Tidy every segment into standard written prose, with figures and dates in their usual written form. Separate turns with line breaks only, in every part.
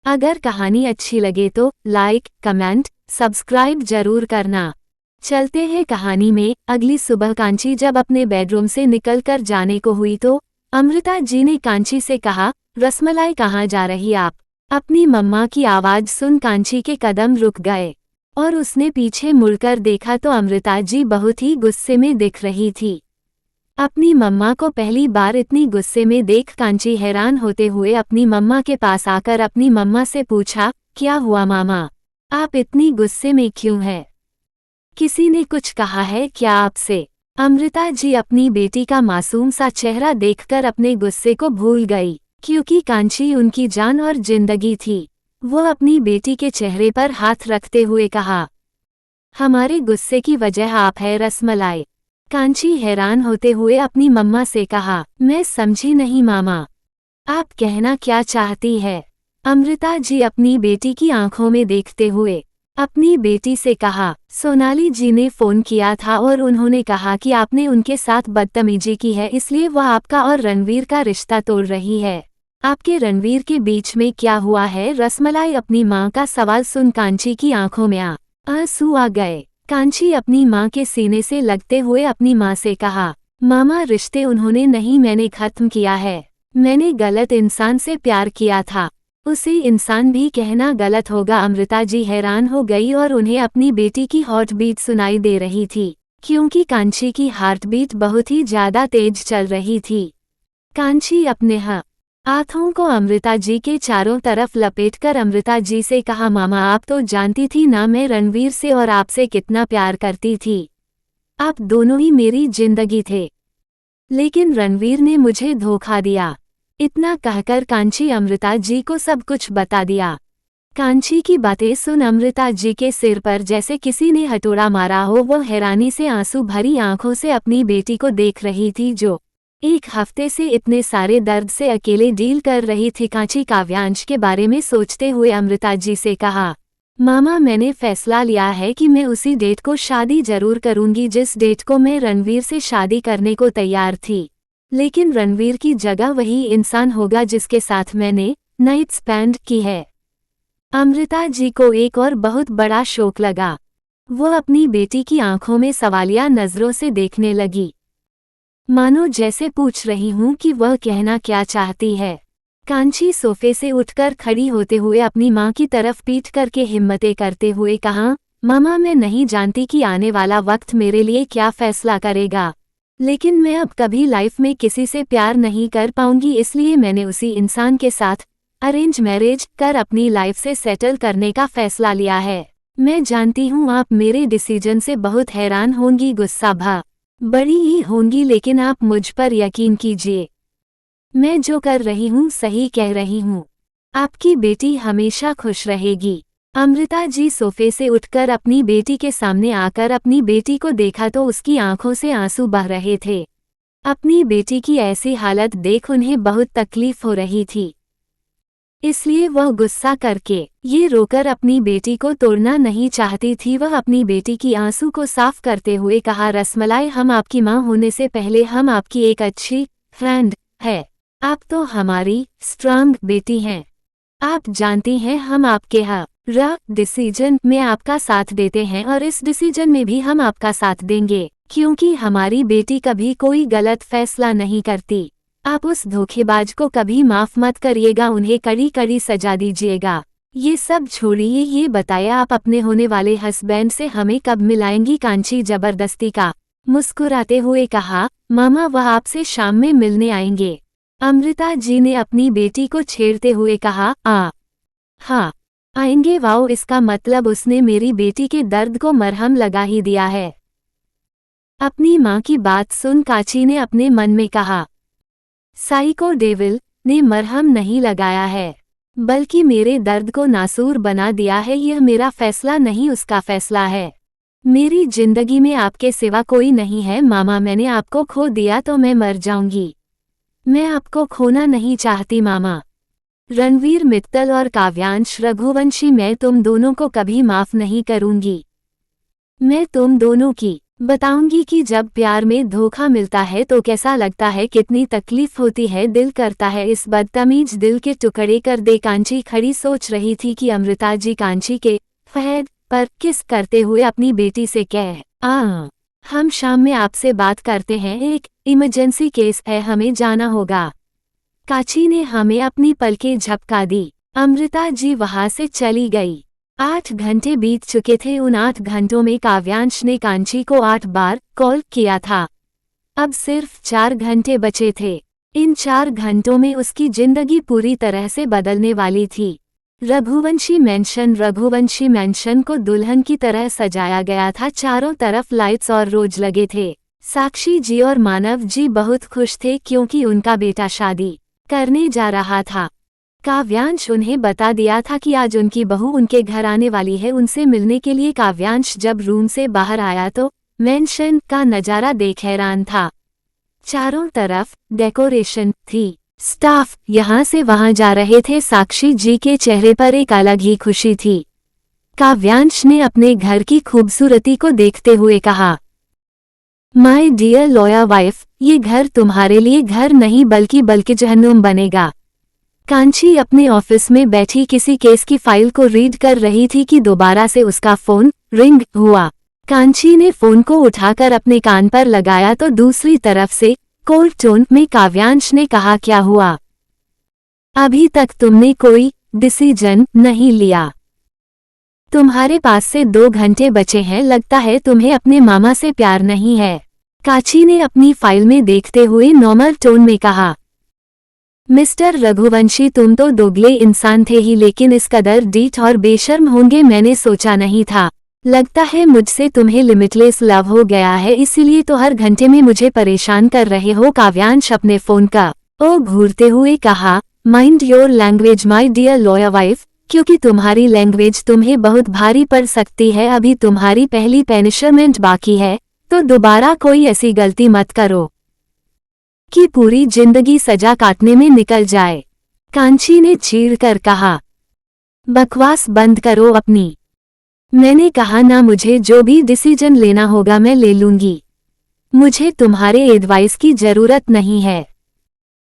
अगर कहानी अच्छी लगे तो लाइक, कमेंट, सब्सक्राइब जरूर करना। चलते हैं कहानी में। अगली सुबह कांची जब अपने बेडरूम से निकलकर जाने को हुई तो अमृता जी ने कांची से कहा, रसमलाई कहाँ जा रही आप? अपनी मम्मा की आवाज सुन कांची के कदम रुक गए और उसने पीछे मुड़कर देखा तो अमृता जी बहुत ही गुस्से में दिख रही थी। अपनी मम्मा को पहली बार इतनी गुस्से में देख कांची हैरान होते हुए अपनी मम्मा के पास आकर अपनी मम्मा से पूछा, क्या हुआ मामा? आप इतनी गुस्से में क्यों हैं? किसी ने कुछ कहा है क्या आपसे? अमृता जी अपनी बेटी का मासूम सा चेहरा देखकर अपने गुस्से को भूल गई, क्योंकि कांची उनकी जान और जिंदगी थी। वो अपनी बेटी के चेहरे पर हाथ रखते हुए कहा, हमारे गुस्से की वजह आप है रसमलाई। कांची हैरान होते हुए अपनी मम्मा से कहा, मैं समझी नहीं मामा, आप कहना क्या चाहती है? अमृता जी अपनी बेटी की आंखों में देखते हुए अपनी बेटी से कहा, सोनाली जी ने फोन किया था और उन्होंने कहा कि आपने उनके साथ बदतमीजी की है, इसलिए वह आपका और रणवीर का रिश्ता तोड़ रही है। आपके रणवीर के बीच में क्या हुआ है? रसमलाई अपनी माँ का सवाल सुन कांची की आंखों में आंसू आ गए। कांची अपनी माँ के सीने से लगते हुए अपनी माँ से कहा, मामा रिश्ते उन्होंने नहीं, मैंने खत्म किया है। मैंने गलत इंसान से प्यार किया था, उसे इंसान भी कहना गलत होगा। अमृता जी हैरान हो गई और उन्हें अपनी बेटी की हार्ट बीट सुनाई दे रही थी, क्योंकि कांची की हार्ट बीट बहुत ही ज्यादा तेज चल रही थी। कांची अपने हाथों को अमृता जी के चारों तरफ लपेटकर अमृता जी से कहा, मामा आप तो जानती थी ना मैं रणवीर से और आपसे कितना प्यार करती थी। आप दोनों ही मेरी जिंदगी थे, लेकिन रणवीर ने मुझे धोखा दिया। इतना कहकर कांची अमृता जी को सब कुछ बता दिया। कांची की बातें सुन अमृता जी के सिर पर जैसे किसी ने हथौड़ा मारा हो। वो हैरानी से आंसू भरी आंखों से अपनी बेटी को देख रही थी, जो एक हफ्ते से इतने सारे दर्द से अकेले डील कर रही थी। कांची काव्यांश के बारे में सोचते हुए अमृता जी से कहा, मामा मैंने फैसला लिया है कि मैं उसी डेट को शादी जरूर करूंगी जिस डेट को मैं रणवीर से शादी करने को तैयार थी, लेकिन रणवीर की जगह वही इंसान होगा जिसके साथ मैंने नाइट स्पेंड की है। अमृता जी को एक और बहुत बड़ा शौक लगा। वो अपनी बेटी की आंखों में सवालिया नजरों से देखने लगी, मानो जैसे पूछ रही हूं कि वह कहना क्या चाहती है। कांची सोफे से उठकर खड़ी होते हुए अपनी मां की तरफ पीठ करके हिम्मतें करते हुए कहा, मामा मैं नहीं जानती कि आने वाला वक्त मेरे लिए क्या फैसला करेगा, लेकिन मैं अब कभी लाइफ में किसी से प्यार नहीं कर पाऊंगी, इसलिए मैंने उसी इंसान के साथ अरेंज मैरिज कर अपनी लाइफ से सेटल करने का फैसला लिया है। मैं जानती हूँ आप मेरे डिसीजन से बहुत हैरान होंगी, गुस्सा बड़ी ही होंगी, लेकिन आप मुझ पर यकीन कीजिए, मैं जो कर रही हूँ सही कह रही हूँ। आपकी बेटी हमेशा खुश रहेगी। अमृता जी सोफे से उठकर अपनी बेटी के सामने आकर अपनी बेटी को देखा तो उसकी आंखों से आंसू बह रहे थे। अपनी बेटी की ऐसी हालत देख उन्हें बहुत तकलीफ हो रही थी, इसलिए वह गुस्सा करके ये रोकर अपनी बेटी को तोड़ना नहीं चाहती थी। वह अपनी बेटी की आंसू को साफ करते हुए कहा, रसमलाई हम आपकी माँ होने से पहले हम आपकी एक अच्छी फ्रेंड है। आप तो हमारी स्ट्रांग बेटी हैं। आप जानती हैं हम आपके हर डिसीजन में आपका साथ देते हैं और इस डिसीजन में भी हम आपका साथ देंगे, क्योंकि हमारी बेटी कभी कोई गलत फैसला नहीं करती। आप उस धोखेबाज को कभी माफ मत करिएगा, उन्हें कड़ी कड़ी सजा दीजिएगा। ये सब छोड़िए, ये बताया आप अपने होने वाले हस्बैंड से हमें कब मिलाएंगी? कांची जबरदस्ती का मुस्कुराते हुए कहा, मामा वह आपसे शाम में मिलने आएंगे। अमृता जी ने अपनी बेटी को छेड़ते हुए कहा, हाँ आएंगे। वाओ, इसका मतलब उसने मेरी बेटी के दर्द को मरहम लगा ही दिया है। अपनी माँ की बात सुन कांची ने अपने मन में कहा, साइको डेविल ने मरहम नहीं लगाया है, बल्कि मेरे दर्द को नासूर बना दिया है। यह मेरा फैसला नहीं उसका फैसला है। मेरी जिंदगी में आपके सिवा कोई नहीं है मामा, मैंने आपको खो दिया तो मैं मर जाऊंगी। मैं आपको खोना नहीं चाहती मामा। रणवीर मित्तल और काव्यांश रघुवंशी, मैं तुम दोनों को कभी माफ नहीं करूंगी। मैं तुम दोनों की बताऊंगी कि जब प्यार में धोखा मिलता है तो कैसा लगता है, कितनी तकलीफ होती है, दिल करता है इस बदतमीज दिल के टुकड़े कर दे। कांची खड़ी सोच रही थी कि अमृता जी कांची के फहद पर किस करते हुए अपनी बेटी से कह हम शाम में आपसे बात करते हैं, एक इमरजेंसी केस है, हमें जाना होगा। कांची ने हमें अपनी पलकें झपका दी। अमृता जी वहां से चली गई। 8 घंटे बीत चुके थे। उन 8 घंटों में काव्यांश ने कांची को 8 बार कॉल किया था। अब सिर्फ 4 घंटे बचे थे। इन 4 घंटों में उसकी जिंदगी पूरी तरह से बदलने वाली थी। रघुवंशी मैंशन को दुल्हन की तरह सजाया गया था। चारों तरफ लाइट्स और रोज लगे थे। साक्षी जी और मानव जी बहुत खुश थे क्योंकि उनका बेटा शादी करने जा रहा था। काव्यांश उन्हें बता दिया था कि आज उनकी बहू उनके घर आने वाली है। उनसे मिलने के लिए काव्यांश जब रूम से बाहर आया तो मेंशन का नजारा देख हैरान था। चारों तरफ डेकोरेशन थी। स्टाफ यहाँ से वहां जा रहे थे। साक्षी जी के चेहरे पर एक अलग ही खुशी थी। काव्यांश ने अपने घर की खूबसूरती को देखते हुए कहा, माय डियर लॉयर वाइफ, ये घर तुम्हारे लिए घर नहीं बल्कि जहन्नुम बनेगा। कांची अपने ऑफिस में बैठी किसी केस की फाइल को रीड कर रही थी कि दोबारा से उसका फोन रिंग हुआ। कांची ने फोन को उठाकर अपने कान पर लगाया तो दूसरी तरफ से कोल्ड टोन में काव्यांश ने कहा, क्या हुआ? अभी तक तुमने कोई डिसीजन नहीं लिया। तुम्हारे पास से 2 घंटे बचे हैं, लगता है तुम्हें अपने मामा से प्यार नहीं है। कांची ने अपनी फाइल में देखते हुए नॉर्मल टोन में कहा, मिस्टर रघुवंशी, तुम तो दोगले इंसान थे ही, लेकिन इस कदर डीठ और बेशर्म होंगे मैंने सोचा नहीं था। लगता है मुझसे तुम्हें लिमिटलेस लव हो गया है, इसीलिए तो हर घंटे में मुझे परेशान कर रहे हो। काव्यांश अपने फोन का ओ घूरते हुए कहा, mind your language my dear lawyer wife, क्योंकि तुम्हारी लैंग्वेज तुम्हें बहुत भारी पड़ सकती है। अभी तुम्हारी पहली पनिशमेंट बाकी है, तो दोबारा कोई ऐसी गलती मत करो कि पूरी जिंदगी सजा काटने में निकल जाए। कांची ने चीड़ कर कहा, बकवास बंद करो अपनी। मैंने कहा ना, मुझे जो भी डिसीजन लेना होगा मैं ले लूंगी। मुझे तुम्हारे एडवाइस की जरूरत नहीं है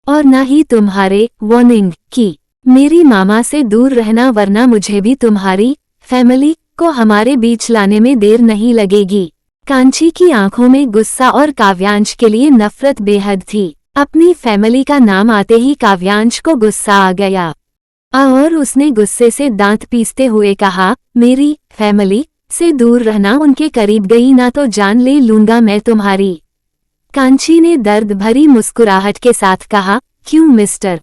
और ना ही तुम्हारे वार्निंग की। मेरी मामा से दूर रहना, वरना मुझे भी तुम्हारी फैमिली को हमारे बीच लाने में देर नहीं लगेगी। कांची की आंखों में गुस्सा और काव्यांश के लिए नफरत बेहद थी। अपनी फैमिली का नाम आते ही काव्यांश को गुस्सा आ गया और उसने गुस्से से दांत पीसते हुए कहा, मेरी फैमिली से दूर रहना, उनके करीब गई ना तो जान ले लूंगा मैं तुम्हारी। कांची ने दर्द भरी मुस्कुराहट के साथ कहा, क्यों मिस्टर?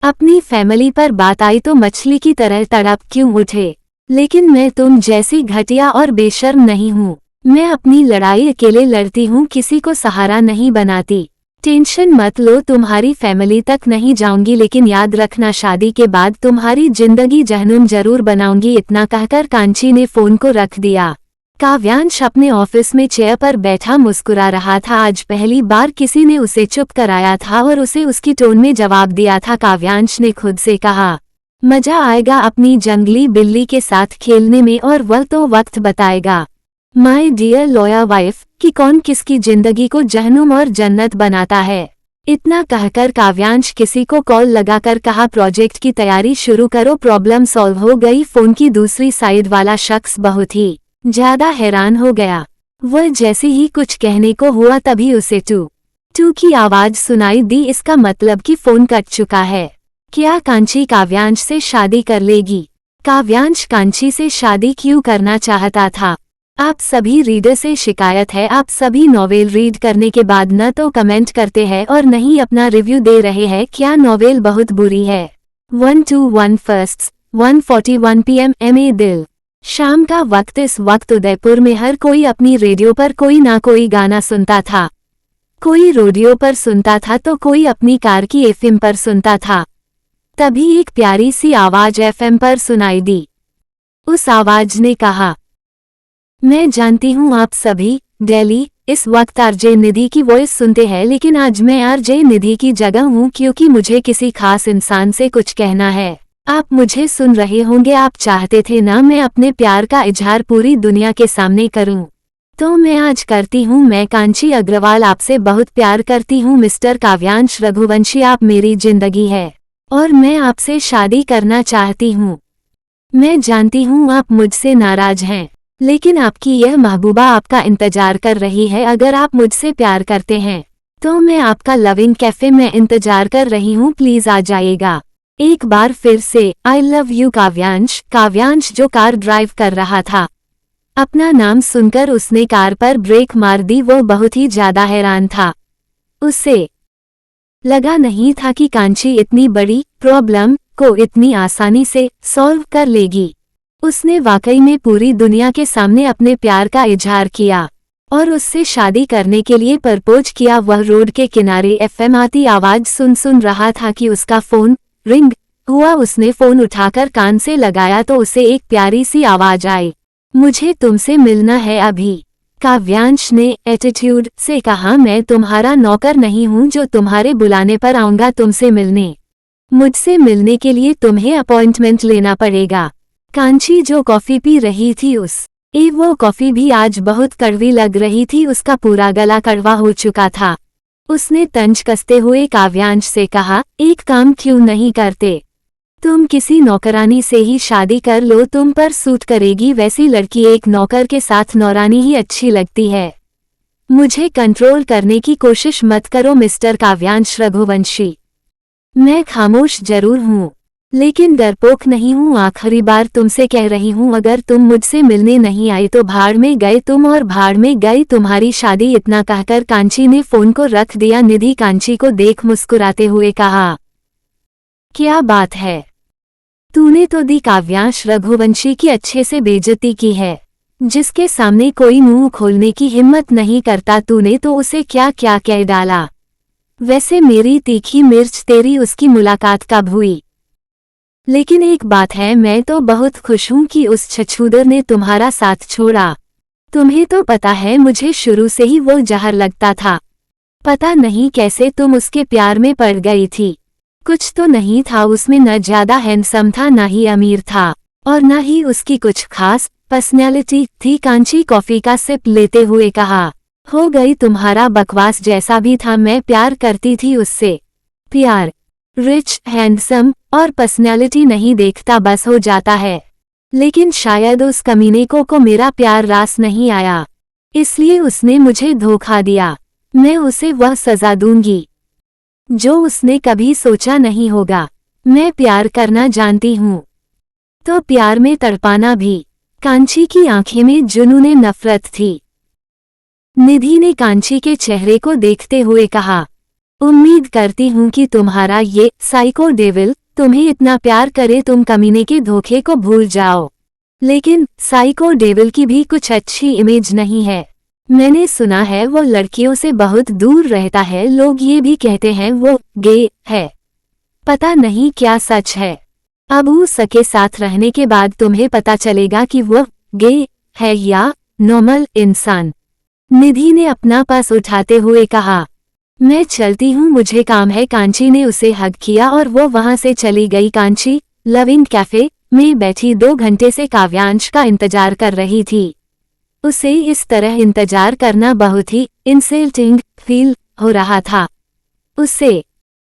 अपनी फैमिली पर बात आई तो मछली की तरह तड़प क्यों उठे? लेकिन मैं तुम जैसी घटिया और बेशर्म नहीं हूँ। मैं अपनी लड़ाई अकेले लड़ती हूँ, किसी को सहारा नहीं बनाती। टेंशन मत लो, तुम्हारी फैमिली तक नहीं जाऊंगी, लेकिन याद रखना शादी के बाद तुम्हारी जिंदगी जहन्नुम जरूर बनाऊंगी। इतना कहकर कांची ने फोन को रख दिया। काव्यांश अपने ऑफिस में चेयर पर बैठा मुस्कुरा रहा था। आज पहली बार किसी ने उसे चुप कराया था और उसे उसकी टोन में जवाब दिया था। काव्यांश ने खुद से कहा, मजा आएगा अपनी जंगली बिल्ली के साथ खेलने में और वह तो वक्त बताएगा। माय डियर लॉयर वाइफ, कि कौन किसकी जिंदगी को जहन्नुम और जन्नत बनाता है। इतना कहकर काव्यांश किसी को कॉल लगाकर कहा, प्रोजेक्ट की तैयारी शुरू करो। प्रॉब्लम सॉल्व हो गई। फोन की दूसरी साइड वाला शख्स बहुत ही ज्यादा हैरान हो गया। वह जैसे ही कुछ कहने को हुआ तभी उसे टू की आवाज सुनाई दी। इसका मतलब कि फोन कट चुका है। क्या कांची काव्यांश से शादी कर लेगी? काव्यांश कांची से शादी क्यों करना चाहता था? आप सभी रीडर से शिकायत है, आप सभी नॉवेल रीड करने के बाद न तो कमेंट करते हैं और न ही अपना रिव्यू दे रहे हैं। क्या नॉवेल बहुत बुरी है? 121 फर्स्ट्स 141 PM MA दिल। शाम का वक्त। इस वक्त उदयपुर में हर कोई अपनी रेडियो पर कोई ना कोई गाना सुनता था। कोई रेडियो पर सुनता था तो कोई अपनी कार की FM पर सुनता था। तभी एक प्यारी सी आवाज FM पर सुनाई दी। उस आवाज ने कहा, मैं जानती हूँ आप सभी दिल्ली इस वक्त आरजे निधि की वॉइस सुनते हैं, लेकिन आज मैं आरजे निधि की जगह हूँ क्योंकि मुझे किसी खास इंसान से कुछ कहना है। आप मुझे सुन रहे होंगे। आप चाहते थे ना मैं अपने प्यार का इजहार पूरी दुनिया के सामने करूँ, तो मैं आज करती हूँ। मैं कांची अग्रवाल आपसे बहुत प्यार करती हूँ मिस्टर काव्यांश रघुवंशी, आप मेरी जिंदगी है और मैं आपसे शादी करना चाहती हूँ। मैं जानती हूँ आप मुझसे नाराज हैं, लेकिन आपकी यह महबूबा आपका इंतजार कर रही है। अगर आप मुझसे प्यार करते हैं तो मैं आपका लविंग कैफे में इंतजार कर रही हूँ, प्लीज आ जाइएगा। एक बार फिर से आई लव यू काव्यांश। काव्यांश जो कार ड्राइव कर रहा था, अपना नाम सुनकर उसने कार पर ब्रेक मार दी। वो बहुत ही ज्यादा हैरान था। उसे लगा नहीं था कि कांची इतनी बड़ी प्रॉब्लम को इतनी आसानी से सॉल्व कर लेगी। उसने वाकई में पूरी दुनिया के सामने अपने प्यार का इजहार किया और उससे शादी करने के लिए प्रपोज किया। वह रोड के किनारे एफएम आती आवाज सुन रहा था कि उसका फोन रिंग हुआ। उसने फोन उठाकर कान से लगाया तो उसे एक प्यारी सी आवाज आई, मुझे तुमसे मिलना है अभी। काव्यांश ने एटीट्यूड से कहा, मैं तुम्हारा नौकर नहीं हूं जो तुम्हारे बुलाने पर आऊंगा तुमसे मिलने। मुझसे मिलने के लिए तुम्हें अपॉइंटमेंट लेना पड़ेगा। कांची जो कॉफी पी रही थी वो कॉफी भी आज बहुत कड़वी लग रही थी। उसका पूरा गला कड़वा हो चुका था। उसने तंज कसते हुए काव्यांश से कहा, एक काम क्यों नहीं करते? तुम किसी नौकरानी से ही शादी कर लो, तुम पर सूट करेगी वैसी लड़की। एक नौकर के साथ नौरानी ही अच्छी लगती है। मुझे कंट्रोल करने की कोशिश मत करो मिस्टर काव्यांश रघुवंशी। मैं खामोश जरूर हूँ, लेकिन डरपोक नहीं हूँ। आखिरी बार तुमसे कह रही हूँ, अगर तुम मुझसे मिलने नहीं आए तो भाड़ में गए तुम और भाड़ में गई तुम्हारी शादी। इतना कहकर कांची ने फोन को रख दिया। निधि कांची को देख मुस्कुराते हुए कहा, क्या बात है, तूने तो दी काव्यांश रघुवंशी की अच्छे से बेइज्जती की है। जिसके सामने कोई मुंह खोलने की हिम्मत नहीं करता, तूने तो उसे क्या क्या कह डाला। वैसे मेरी तीखी मिर्च तेरी उसकी मुलाकात कब हुई? लेकिन एक बात है, मैं तो बहुत खुश हूं कि उस छछूदर ने तुम्हारा साथ छोड़ा। तुम्हें तो पता है मुझे शुरू से ही वो जहर लगता था। पता नहीं कैसे तुम उसके प्यार में पड़ गई थी। कुछ तो नहीं था उसमें, न ज्यादा हैंडसम था, न ही अमीर था और न ही उसकी कुछ खास पर्सनैलिटी थी। कांची कॉफी का सिप लेते हुए कहा, हो गई तुम्हारा बकवास। जैसा भी था मैं प्यार करती थी उससे। प्यार रिच हैंडसम और पर्सनैलिटी नहीं देखता, बस हो जाता है। लेकिन शायद उस कमीने को मेरा प्यार रास नहीं आया, इसलिए उसने मुझे धोखा दिया। मैं उसे वह सजा दूंगी जो उसने कभी सोचा नहीं होगा। मैं प्यार करना जानती हूँ, तो प्यार में तड़पाना भी। कांची की आंखें में जुनूने नफरत थी। निधि ने कांची के चेहरे को देखते हुए कहा, उम्मीद करती हूँ कि तुम्हारा ये साइको डेविल तुम्हें इतना प्यार करे तुम कमीने के धोखे को भूल जाओ। लेकिन साइको डेविल की भी कुछ अच्छी इमेज नहीं है। मैंने सुना है वो लड़कियों से बहुत दूर रहता है। लोग ये भी कहते हैं वो गे है। पता नहीं क्या सच है। अब उसके साथ रहने के बाद तुम्हें पता चलेगा कि वो गे है या नॉर्मल इंसान। निधि ने अपना पर्स उठाते हुए कहा, मैं चलती हूँ, मुझे काम है। कांची ने उसे हग किया और वो वहां से चली गई। कांची लविंग कैफे में बैठी 2 घंटे से काव्यांश का इंतजार कर रही थी। उसे इस तरह इंतजार करना बहुत ही इंसल्टिंग फील हो रहा था। उसे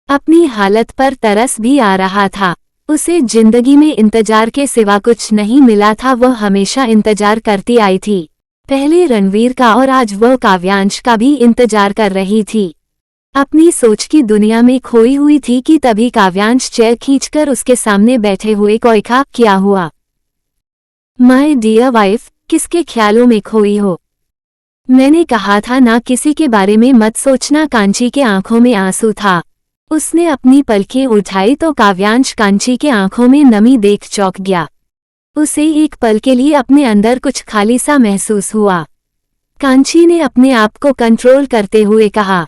अपनी हालत पर तरस भी आ रहा था। उसे जिंदगी में इंतजार के सिवा कुछ नहीं मिला था। वह हमेशा इंतजार करती आई थी, पहले रणवीर का और आज वह काव्यांश का भी इंतजार कर रही थी। अपनी सोच की दुनिया में खोई हुई थी कि तभी काव्यांश चेयर खींचकर उसके सामने बैठे हुए कोयखा, क्या हुआ माय डियर वाइफ, किसके ख्यालों में खोई हो? मैंने कहा था ना किसी के बारे में मत सोचना। कांची के आंखों में आंसू था। उसने अपनी पलकें उठाई तो काव्यांश कांची के आंखों में नमी देख चौंक गया। उसे एक पल के लिए अपने अंदर कुछ खाली सा महसूस हुआ। कांची ने अपने आप को कंट्रोल करते हुए कहा,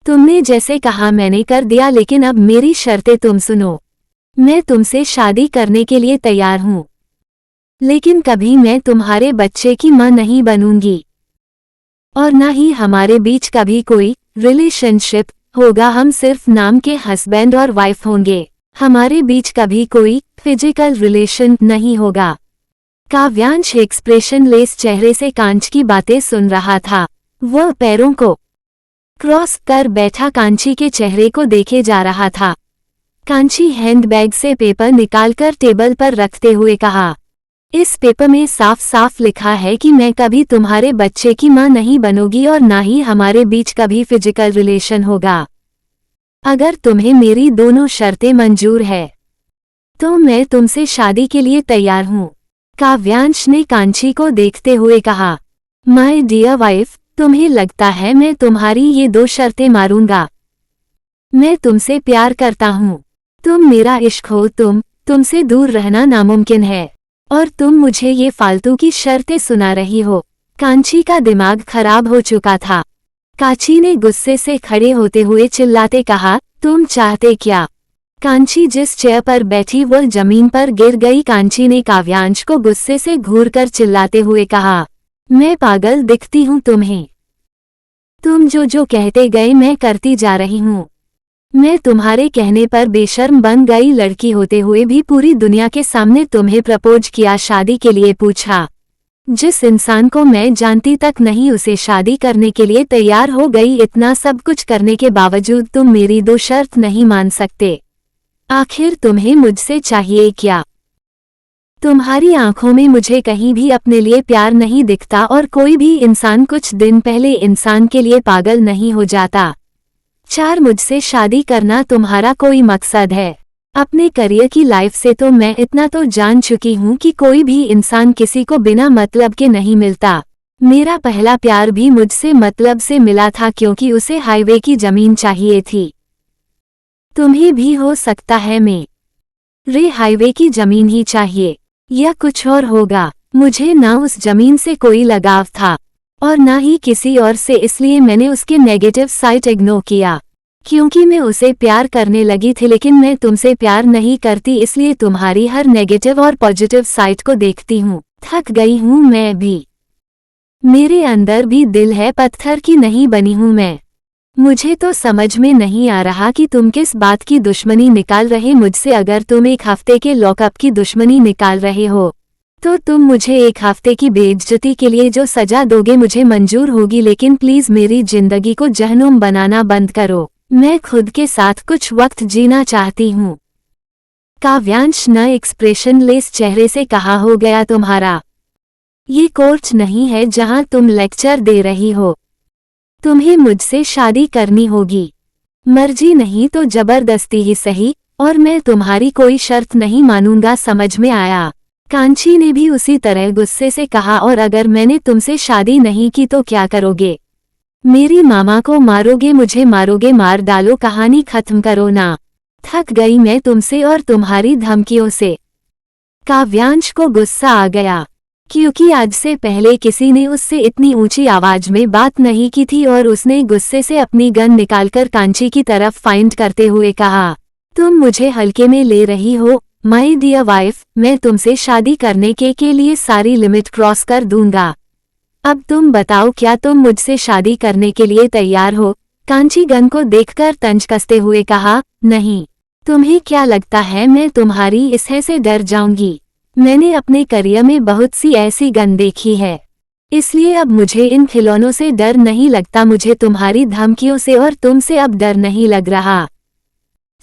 तुमने जैसे कहा मैंने कर दिया, लेकिन अब मेरी शर्तें तुम सुनो। मैं तुमसे शादी करने के लिए तैयार हूँ, लेकिन कभी मैं तुम्हारे बच्चे की माँ नहीं बनूंगी और न ही हमारे बीच कभी कोई रिलेशनशिप होगा। हम सिर्फ नाम के हस्बैंड और वाइफ होंगे। हमारे बीच कभी कोई फिजिकल रिलेशन नहीं होगा। काव्यांश एक्सप्रेशन लेस चेहरे से कांच की बातें सुन रहा था। वह पैरों को क्रॉस कर बैठा कांची के चेहरे को देखे जा रहा था। कांची हैंडबैग से पेपर निकालकर टेबल पर रखते हुए कहा, इस पेपर में साफ साफ लिखा है कि मैं कभी तुम्हारे बच्चे की मां नहीं बनूंगी और ना ही हमारे बीच कभी फिजिकल रिलेशन होगा। अगर तुम्हें मेरी दोनों शर्तें मंजूर है तो मैं तुमसे शादी के लिए तैयार हूँ। काव्यांश ने कांची को देखते हुए कहा, माय डियर वाइफ, तुम्हें लगता है मैं तुम्हारी ये 2 शर्तें मारूंगा? मैं तुमसे प्यार करता हूँ। तुम मेरा इश्क हो, तुमसे दूर रहना नामुमकिन है और तुम मुझे ये फालतू की शर्तें सुना रही हो। कांची का दिमाग खराब हो चुका था। कांची ने गुस्से से खड़े होते हुए चिल्लाते कहा, तुम चाहते क्या? कांची जिस चेयर पर बैठी वह जमीन पर गिर गई। कांची ने काव्यांश को गुस्से से घूरकर चिल्लाते हुए कहा, मैं पागल दिखती हूँ तुम्हें? तुम जो कहते गए मैं करती जा रही हूँ। मैं तुम्हारे कहने पर बेशर्म बन गई लड़की होते हुए भी पूरी दुनिया के सामने तुम्हें प्रपोज किया, शादी के लिए पूछा। जिस इंसान को मैं जानती तक नहीं उसे शादी करने के लिए तैयार हो गई। इतना सब कुछ करने के बावजूद तुम मेरी 2 शर्त नहीं मान सकते। आखिर तुम्हें मुझसे चाहिए क्या? तुम्हारी आंखों में मुझे कहीं भी अपने लिए प्यार नहीं दिखता और कोई भी इंसान कुछ दिन पहले इंसान के लिए पागल नहीं हो जाता। 4 मुझसे शादी करना तुम्हारा कोई मकसद है? अपने करियर की लाइफ से तो मैं इतना तो जान चुकी हूँ कि कोई भी इंसान किसी को बिना मतलब के नहीं मिलता। मेरा पहला प्यार भी मुझसे मतलब से मिला था क्योंकि उसे हाईवे की जमीन चाहिए थी। तुम्हें भी हो सकता है मेरे हाईवे की जमीन ही चाहिए या कुछ और होगा। मुझे ना उस जमीन से कोई लगाव था और ना ही किसी और से, इसलिए मैंने उसके नेगेटिव साइड इग्नोर किया क्योंकि मैं उसे प्यार करने लगी थी। लेकिन मैं तुमसे प्यार नहीं करती, इसलिए तुम्हारी हर नेगेटिव और पॉजिटिव साइड को देखती हूँ। थक गई हूँ मैं भी। मेरे अंदर भी दिल है, पत्थर की नहीं बनी हूँ मैं। मुझे तो समझ में नहीं आ रहा कि तुम किस बात की दुश्मनी निकाल रहे मुझसे। अगर तुम 1 हफ्ते के लॉकअप की दुश्मनी निकाल रहे हो तो तुम मुझे 1 हफ्ते की बेइज्जती के लिए जो सजा दोगे मुझे मंजूर होगी, लेकिन प्लीज मेरी जिंदगी को जहन्नुम बनाना बंद करो। मैं खुद के साथ कुछ वक्त जीना चाहती हूँ। काव्यांश न एक्सप्रेशन लेस चेहरे से कहा, हो गया तुम्हारा? ये कोर्ट नहीं है जहाँ तुम लेक्चर दे रही हो। तुम्हें मुझसे शादी करनी होगी। मर्जी नहीं तो जबरदस्ती ही सही, और मैं तुम्हारी कोई शर्त नहीं मानूंगा। समझ में आया? कांची ने भी उसी तरह गुस्से से कहा, और अगर मैंने तुमसे शादी नहीं की तो क्या करोगे? मेरी मामा को मारोगे, मुझे मारोगे? मार डालो, कहानी खत्म करो ना। थक गई मैं तुमसे और तुम्हारी धमकियों से। काव्यांश को गुस्सा आ गया क्योंकि आज से पहले किसी ने उससे इतनी ऊंची आवाज में बात नहीं की थी और उसने गुस्से से अपनी गन निकालकर कांची की तरफ पॉइंट करते हुए कहा, तुम मुझे हल्के में ले रही हो माय डियर वाइफ? मैं तुमसे शादी करने के लिए सारी लिमिट क्रॉस कर दूंगा। अब तुम बताओ, क्या तुम मुझसे शादी करने के लिए तैयार हो? कांची गन को देखकर तंज कसते हुए कहा, नहीं। तुम्हें क्या लगता है मैं तुम्हारी इससे से डर जाऊंगी? मैंने अपने करियर में बहुत सी ऐसी गन देखी है, इसलिए अब मुझे इन खिलौनों से डर नहीं लगता। मुझे तुम्हारी धमकियों से और तुमसे अब डर नहीं लग रहा।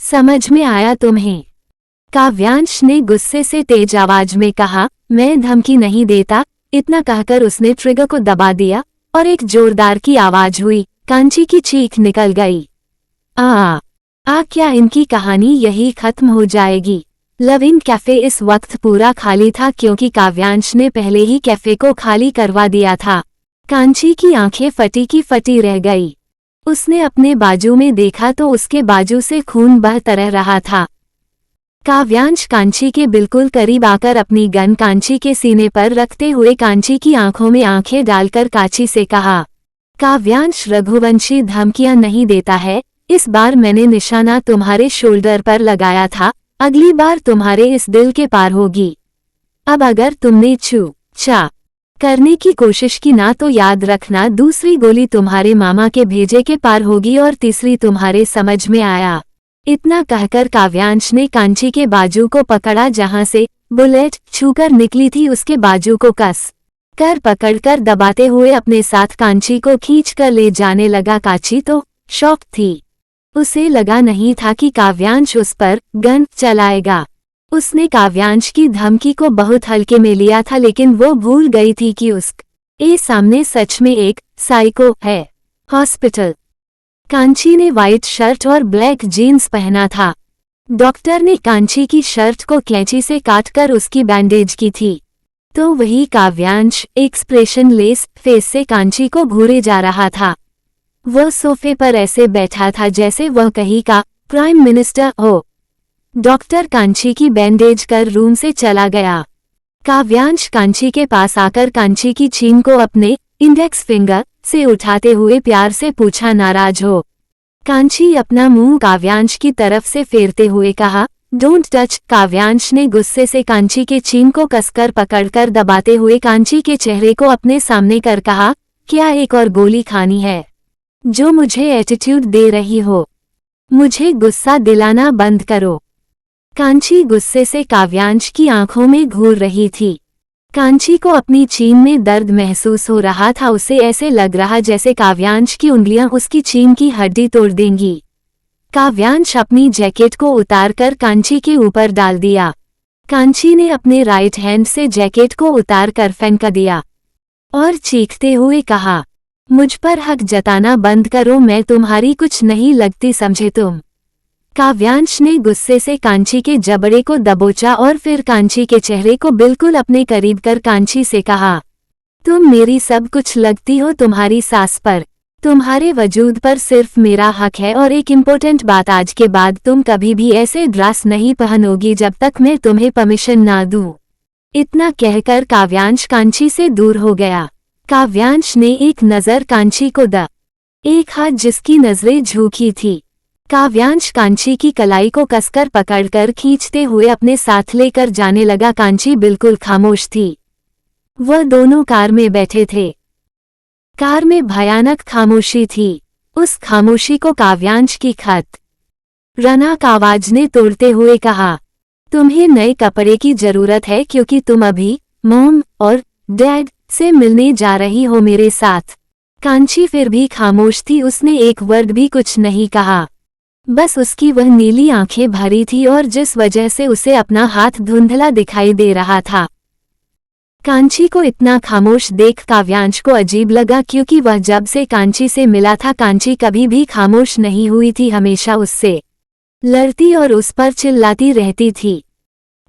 समझ में आया तुम्हें? काव्यांश ने गुस्से से तेज आवाज में कहा, मैं धमकी नहीं देता। इतना कहकर उसने ट्रिगर को दबा दिया और एक जोरदार की आवाज हुई। कांची की चीख निकल गई। क्या इनकी कहानी यही खत्म हो जाएगी? लविंग कैफे इस वक्त पूरा खाली था क्योंकि काव्यांश ने पहले ही कैफे को खाली करवा दिया था। कांची की आंखें फटी की फटी रह गई। उसने अपने बाजू में देखा तो उसके बाजू से खून बह तरह रहा था। काव्यांश कांची के बिल्कुल करीब आकर अपनी गन कांची के सीने पर रखते हुए कांची की आंखों में आंखें डालकर कांची से कहा, काव्यांश, रघुवंशी धमकियां नहीं देता है। इस बार मैंने निशाना तुम्हारे शोल्डर पर लगाया था, अगली बार तुम्हारे इस दिल के पार होगी। अब अगर तुमने छू-छा करने की कोशिश की ना तो याद रखना, दूसरी गोली तुम्हारे मामा के भेजे के पार होगी और तीसरी तुम्हारे। समझ में आया? इतना कहकर काव्यांश ने कांची के बाजू को पकड़ा जहां से बुलेट छूकर निकली थी उसके बाजू को कस कर पकड़कर दबाते हुए अपने साथ कांची को खींचकर ले जाने लगा। कांची तो शॉक थी। उसे लगा नहीं था कि काव्यांश उस पर गन चलाएगा। उसने काव्यांश की धमकी को बहुत हल्के में लिया था, लेकिन वो भूल गई थी कि उसके सामने सच में एक साइको है। हॉस्पिटल। कांची ने व्हाइट शर्ट और ब्लैक जीन्स पहना था। डॉक्टर ने कांची की शर्ट को कैंची से काटकर उसकी बैंडेज की थी, तो वही काव्यांश एक्सप्रेशन लेस फेस से कांची को घूरे जा रहा था। वह सोफे पर ऐसे बैठा था जैसे वह कहीं का प्राइम मिनिस्टर हो। डॉक्टर कांची की बैंडेज कर रूम से चला गया। काव्यांश कांची के पास आकर कांची की छीन को अपने इंडेक्स फिंगर से उठाते हुए प्यार से पूछा, नाराज हो? कांची अपना मुंह काव्यांश की तरफ से फेरते हुए कहा, डोंट टच। काव्यांश ने गुस्से से कांची के छीन को कसकर पकड़कर दबाते हुए कांची के चेहरे को अपने सामने कर कहा, क्या एक और गोली खानी है जो मुझे एटीट्यूड दे रही हो? मुझे गुस्सा दिलाना बंद करो। कांची गुस्से से काव्यांश की आंखों में घूर रही थी। कांची को अपनी छीन में दर्द महसूस हो रहा था। उसे ऐसे लग रहा जैसे काव्यांश की उंगलियां उसकी छीन की हड्डी तोड़ देंगी। काव्यांश अपनी जैकेट को उतारकर कांची के ऊपर डाल दिया। कांची ने अपने राइट हैंड से जैकेट को उतारकर फेंक दिया और चीखते हुए कहा, मुझ पर हक जताना बंद करो, मैं तुम्हारी कुछ नहीं लगती, समझे तुम? काव्यांश ने गुस्से से कांची के जबड़े को दबोचा और फिर कांची के चेहरे को बिल्कुल अपने करीब कर कांची से कहा, तुम मेरी सब कुछ लगती हो, तुम्हारी सास पर, तुम्हारे वजूद पर सिर्फ मेरा हक है। और एक इम्पोर्टेंट बात, आज के बाद तुम कभी भी ऐसे ड्रेस नहीं पहनोगी जब तक मैं तुम्हें परमिशन ना दूं। इतना कहकर काव्यांश कांची से दूर हो गया। काव्यांश ने एक नज़र कांची को एक हाथ जिसकी नजरें झुकी थी। काव्यांश कांची की कलाई को कसकर पकड़कर खींचते हुए अपने साथ लेकर जाने लगा। कांची बिल्कुल खामोश थी। वह दोनों कार में बैठे थे। कार में भयानक खामोशी थी। उस खामोशी को काव्यांश की खतरनाक आवाज ने तोड़ते हुए कहा, तुम्हें नए कपड़े की जरूरत है क्योंकि तुम अभी मॉम और डैड से मिलने जा रही हो मेरे साथ। कांची फिर भी खामोश थी। उसने एक वर्ड भी कुछ नहीं कहा। बस उसकी वह नीली आंखें भरी थी और जिस वजह से उसे अपना हाथ धुंधला दिखाई दे रहा था। कांची को इतना खामोश देख काव्यांश को अजीब लगा, क्योंकि वह जब से कांची से मिला था कांची कभी भी खामोश नहीं हुई थी, हमेशा उससे लड़ती और उस पर चिल्लाती रहती थी।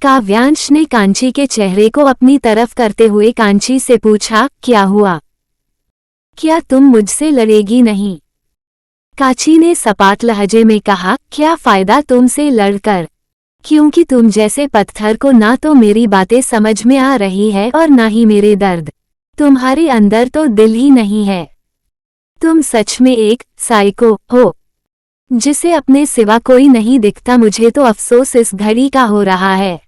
काव्यांश ने कांची के चेहरे को अपनी तरफ करते हुए कांची से पूछा, क्या हुआ? क्या तुम मुझसे लड़ेगी नहीं? कांची ने सपाट लहजे में कहा, क्या फायदा तुमसे लड़कर, क्योंकि तुम जैसे पत्थर को ना तो मेरी बातें समझ में आ रही है और ना ही मेरे दर्द। तुम्हारे अंदर तो दिल ही नहीं है। तुम सच में एक साइको हो जिसे अपने सिवा कोई नहीं दिखता। मुझे तो अफसोस इस घड़ी का हो रहा है।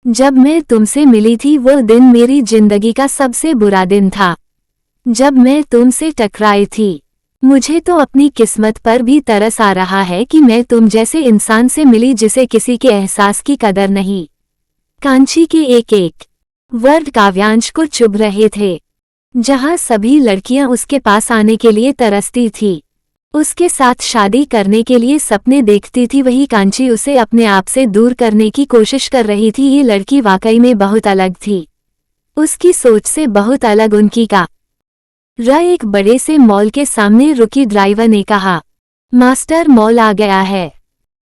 जब मैं तुमसे मिली थी वो दिन मेरी जिंदगी का सबसे बुरा दिन था। जब मैं तुमसे टकराई थी, मुझे तो अपनी किस्मत पर भी तरस आ रहा है कि मैं तुम जैसे इंसान से मिली जिसे किसी के एहसास की कदर नहीं। कांची के एक एक वर्ड काव्यांश को चुभ रहे थे। जहां सभी लड़कियां उसके पास आने के लिए तरसती थी, उसके साथ शादी करने के लिए सपने देखती थी, वही कांची उसे अपने आप से दूर करने की कोशिश कर रही थी। ये लड़की वाकई में बहुत अलग थी। उसकी सोच से बहुत अलग। उनकी एक बड़े से मॉल के सामने रुकी। ड्राइवर ने कहा, मास्टर मॉल आ गया है।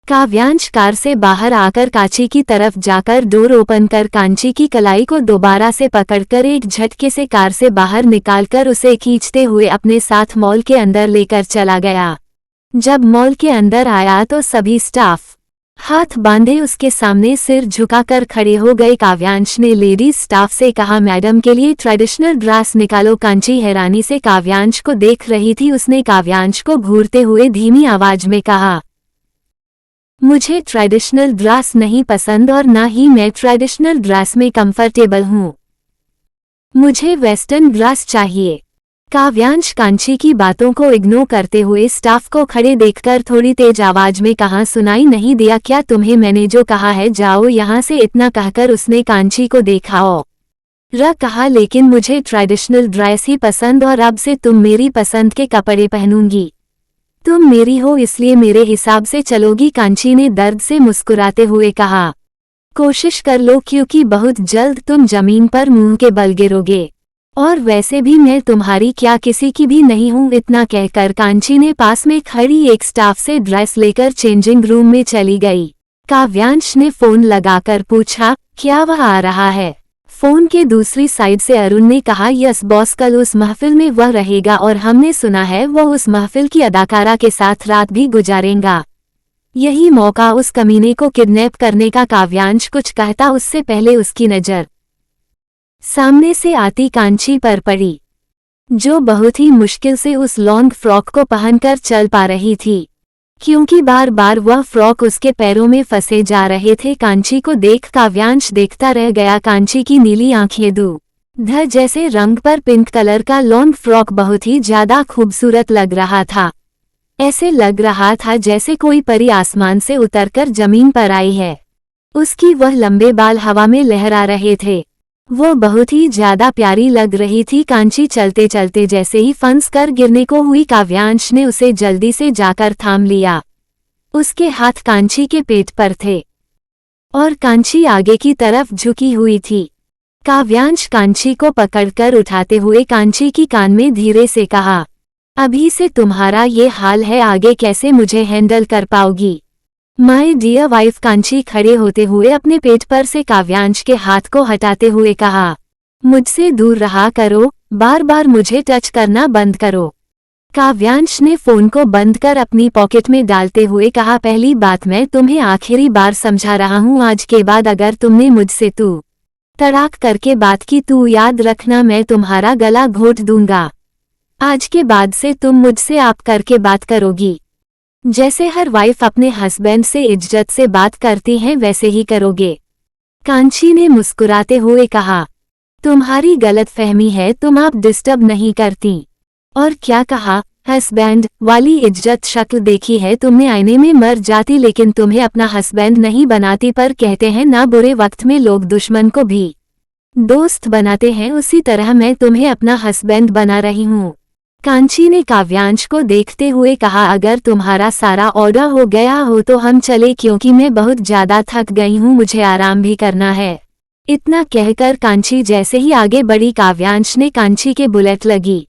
काव्यांश कार से बाहर आकर कांची की तरफ जाकर डोर ओपन कर कांची की कलाई को दोबारा से पकड़कर एक झटके से कार से बाहर निकालकर उसे खींचते हुए अपने साथ मॉल के अंदर लेकर चला गया। जब मॉल के अंदर आया तो सभी स्टाफ हाथ बांधे उसके सामने सिर झुकाकर खड़े हो गए। काव्यांश ने लेडीज स्टाफ से कहा, मैडम के लिए ट्रेडिशनल ड्रेस निकालो। कांची हैरानी से काव्यांश को देख रही थी। उसने काव्यांश को घूरते हुए धीमी आवाज में कहा, मुझे ट्रेडिशनल ड्रेस नहीं पसंद और ना ही मैं ट्रेडिशनल ड्रेस में कंफर्टेबल हूँ। मुझे वेस्टर्न ड्रेस चाहिए। काव्यांश कांची की बातों को इग्नोर करते हुए स्टाफ को खड़े देखकर थोड़ी तेज आवाज में कहा, सुनाई नहीं दिया क्या तुम्हें मैंने जो कहा है, जाओ यहाँ से। इतना कहकर उसने कांची को देखा और कहा, लेकिन मुझे ट्रेडिशनल ड्रेस ही पसंद और अब से तुम मेरी पसंद के कपड़े पहनूंगी। तुम मेरी हो इसलिए मेरे हिसाब से चलोगी। कांची ने दर्द से मुस्कुराते हुए कहा, कोशिश कर लो क्योंकि बहुत जल्द तुम जमीन पर मुंह के बल गिरोगे, और वैसे भी मैं तुम्हारी क्या किसी की भी नहीं हूं। इतना कहकर कांची ने पास में खड़ी एक स्टाफ से ड्रेस लेकर चेंजिंग रूम में चली गई। काव्यांश ने फोन लगाकर पूछा, क्या वह आ रहा है? फोन के दूसरी साइड से अरुण ने कहा, यस बॉस, कल उस महफिल में वह रहेगा और हमने सुना है वह उस महफिल की अदाकारा के साथ रात भी गुजारेगा। यही मौका उस कमीने को किडनैप करने का। काव्यांश कुछ कहता उससे पहले उसकी नजर सामने से आती कांची पर पड़ी, जो बहुत ही मुश्किल से उस लॉन्ग फ्रॉक को पहनकर चल पा रही थी, क्योंकि बार बार वह फ्रॉक उसके पैरों में फंसे जा रहे थे। कांची को देख काव्यांश देखता रह गया। कांची की नीली आंखें दूध जैसे रंग पर पिंक कलर का लॉन्ग फ्रॉक बहुत ही ज्यादा खूबसूरत लग रहा था। ऐसे लग रहा था जैसे कोई परी आसमान से उतरकर जमीन पर आई है। उसकी वह लंबे बाल हवा में लहरा रहे थे, वो बहुत ही ज्यादा प्यारी लग रही थी। कांची चलते चलते जैसे ही फंस कर गिरने को हुई, काव्यांश ने उसे जल्दी से जाकर थाम लिया। उसके हाथ कांची के पेट पर थे और कांची आगे की तरफ झुकी हुई थी। काव्यांश कांची को पकड़कर उठाते हुए कांची की कान में धीरे से कहा, अभी से तुम्हारा ये हाल है, आगे कैसे मुझे हैंडल कर पाओगी माय डियर वाइफ? कांची खड़े होते हुए अपने पेट पर से काव्यांश के हाथ को हटाते हुए कहा, मुझसे दूर रहा करो, बार बार मुझे टच करना बंद करो। काव्यांश ने फोन को बंद कर अपनी पॉकेट में डालते हुए कहा, पहली बात मैं तुम्हें आखिरी बार समझा रहा हूँ, आज के बाद अगर तुमने मुझसे तू तड़ाक करके बात की तो याद रखना मैं तुम्हारा गला घोट दूंगा। आज के बाद से तुम मुझसे आप करके बात करोगी, जैसे हर वाइफ अपने हस्बैंड से इज्जत से बात करती हैं वैसे ही करोगे। कांची ने मुस्कुराते हुए कहा, तुम्हारी गलतफहमी है, तुम आप डिस्टर्ब नहीं करती। और क्या कहा? हस्बैंड वाली इज्जत शक्ल देखी है तुमने, आईने में मर जाती लेकिन तुम्हें अपना हस्बैंड नहीं बनाती। पर कहते हैं ना, बुरे वक्त में लोग दुश्मन को भी दोस्त बनाते हैं, उसी तरह मैं तुम्हें अपना हस्बैंड बना रही हूँ। कांची ने काव्यांश को देखते हुए कहा, अगर तुम्हारा सारा ऑर्डर हो गया हो तो हम चले, क्योंकि मैं बहुत ज्यादा थक गई हूँ, मुझे आराम भी करना है। इतना कहकर कांची जैसे ही आगे बढ़ी, काव्यांश ने कांची के बुलेट लगी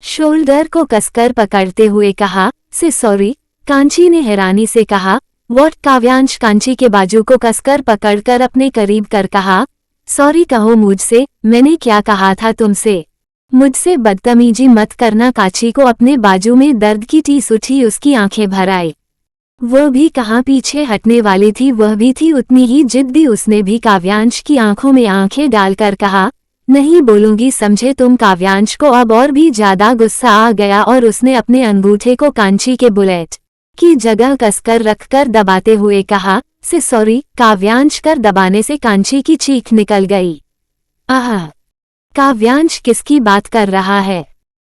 शोल्डर को कसकर पकड़ते हुए कहा, से सॉरी। कांची ने हैरानी से कहा, व्हाट? काव्यांश कांची के बाजू को कसकर पकड़कर अपने करीब कर कहा, सॉरी कहो मुझसे, मैंने क्या कहा था तुमसे? मुझसे बदतमीजी मत करना। कांची को अपने बाजू में दर्द की टीस उठी, उसकी आंखें भर आई। वह भी कहाँ पीछे हटने वाली थी, वह भी थी उतनी ही जिद्दी। उसने भी काव्यांश की आंखों में आंखें डालकर कहा, नहीं बोलूंगी समझे तुम। काव्यांश को अब और भी ज्यादा गुस्सा आ गया और उसने अपने अंगूठे को कांची के बुलेट की जगह कसकर रखकर दबाते हुए कहा, से सॉरी। काव्यांश कर दबाने से कांची की चीख निकल गई। आह! काव्यांश किसकी बात कर रहा है?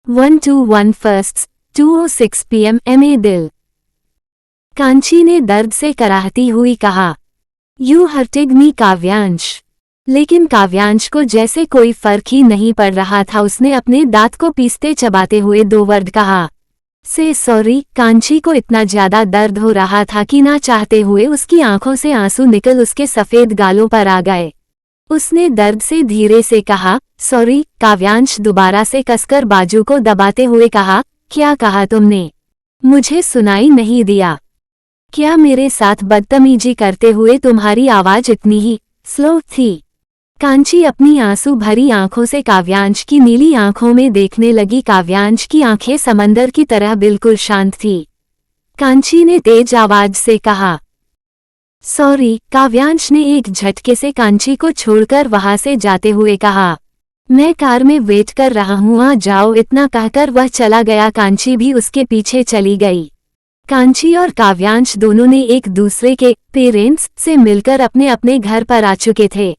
121 फर्स्ट 2:06 PM MA दिल। कांची ने दर्द से कराहती हुई कहा, यू हर्टेड मी काव्यांश। लेकिन काव्यांश को जैसे कोई फर्क ही नहीं पड़ रहा था। उसने अपने दांत को पीसते चबाते हुए 2 वर्ड कहा, से सॉरी। कांची को इतना ज्यादा दर्द हो रहा था कि ना चाहते हुए उसकी आंखों से आंसू निकल उसके सफेद गालों पर आ गए। उसने दर्द से धीरे से कहा, सॉरी। काव्यांश दोबारा से कसकर बाजू को दबाते हुए कहा, क्या कहा तुमने? मुझे सुनाई नहीं दिया क्या? मेरे साथ बदतमीजी करते हुए तुम्हारी आवाज इतनी ही स्लो थी? कांची अपनी आंसू भरी आंखों से काव्यांश की नीली आंखों में देखने लगी। काव्यांश की आंखें समंदर की तरह बिल्कुल शांत थी। कांची ने तेज आवाज से कहा, सॉरी। काव्यांश ने एक झटके से कांची को छोड़कर वहां से जाते हुए कहा, मैं कार में वेट कर रहा हूँ, आ जाओ। इतना कहकर वह चला गया। कांची भी उसके पीछे चली गई। कांची और काव्यांश दोनों ने एक दूसरे के पेरेंट्स से मिलकर अपने अपने घर पर आ चुके थे।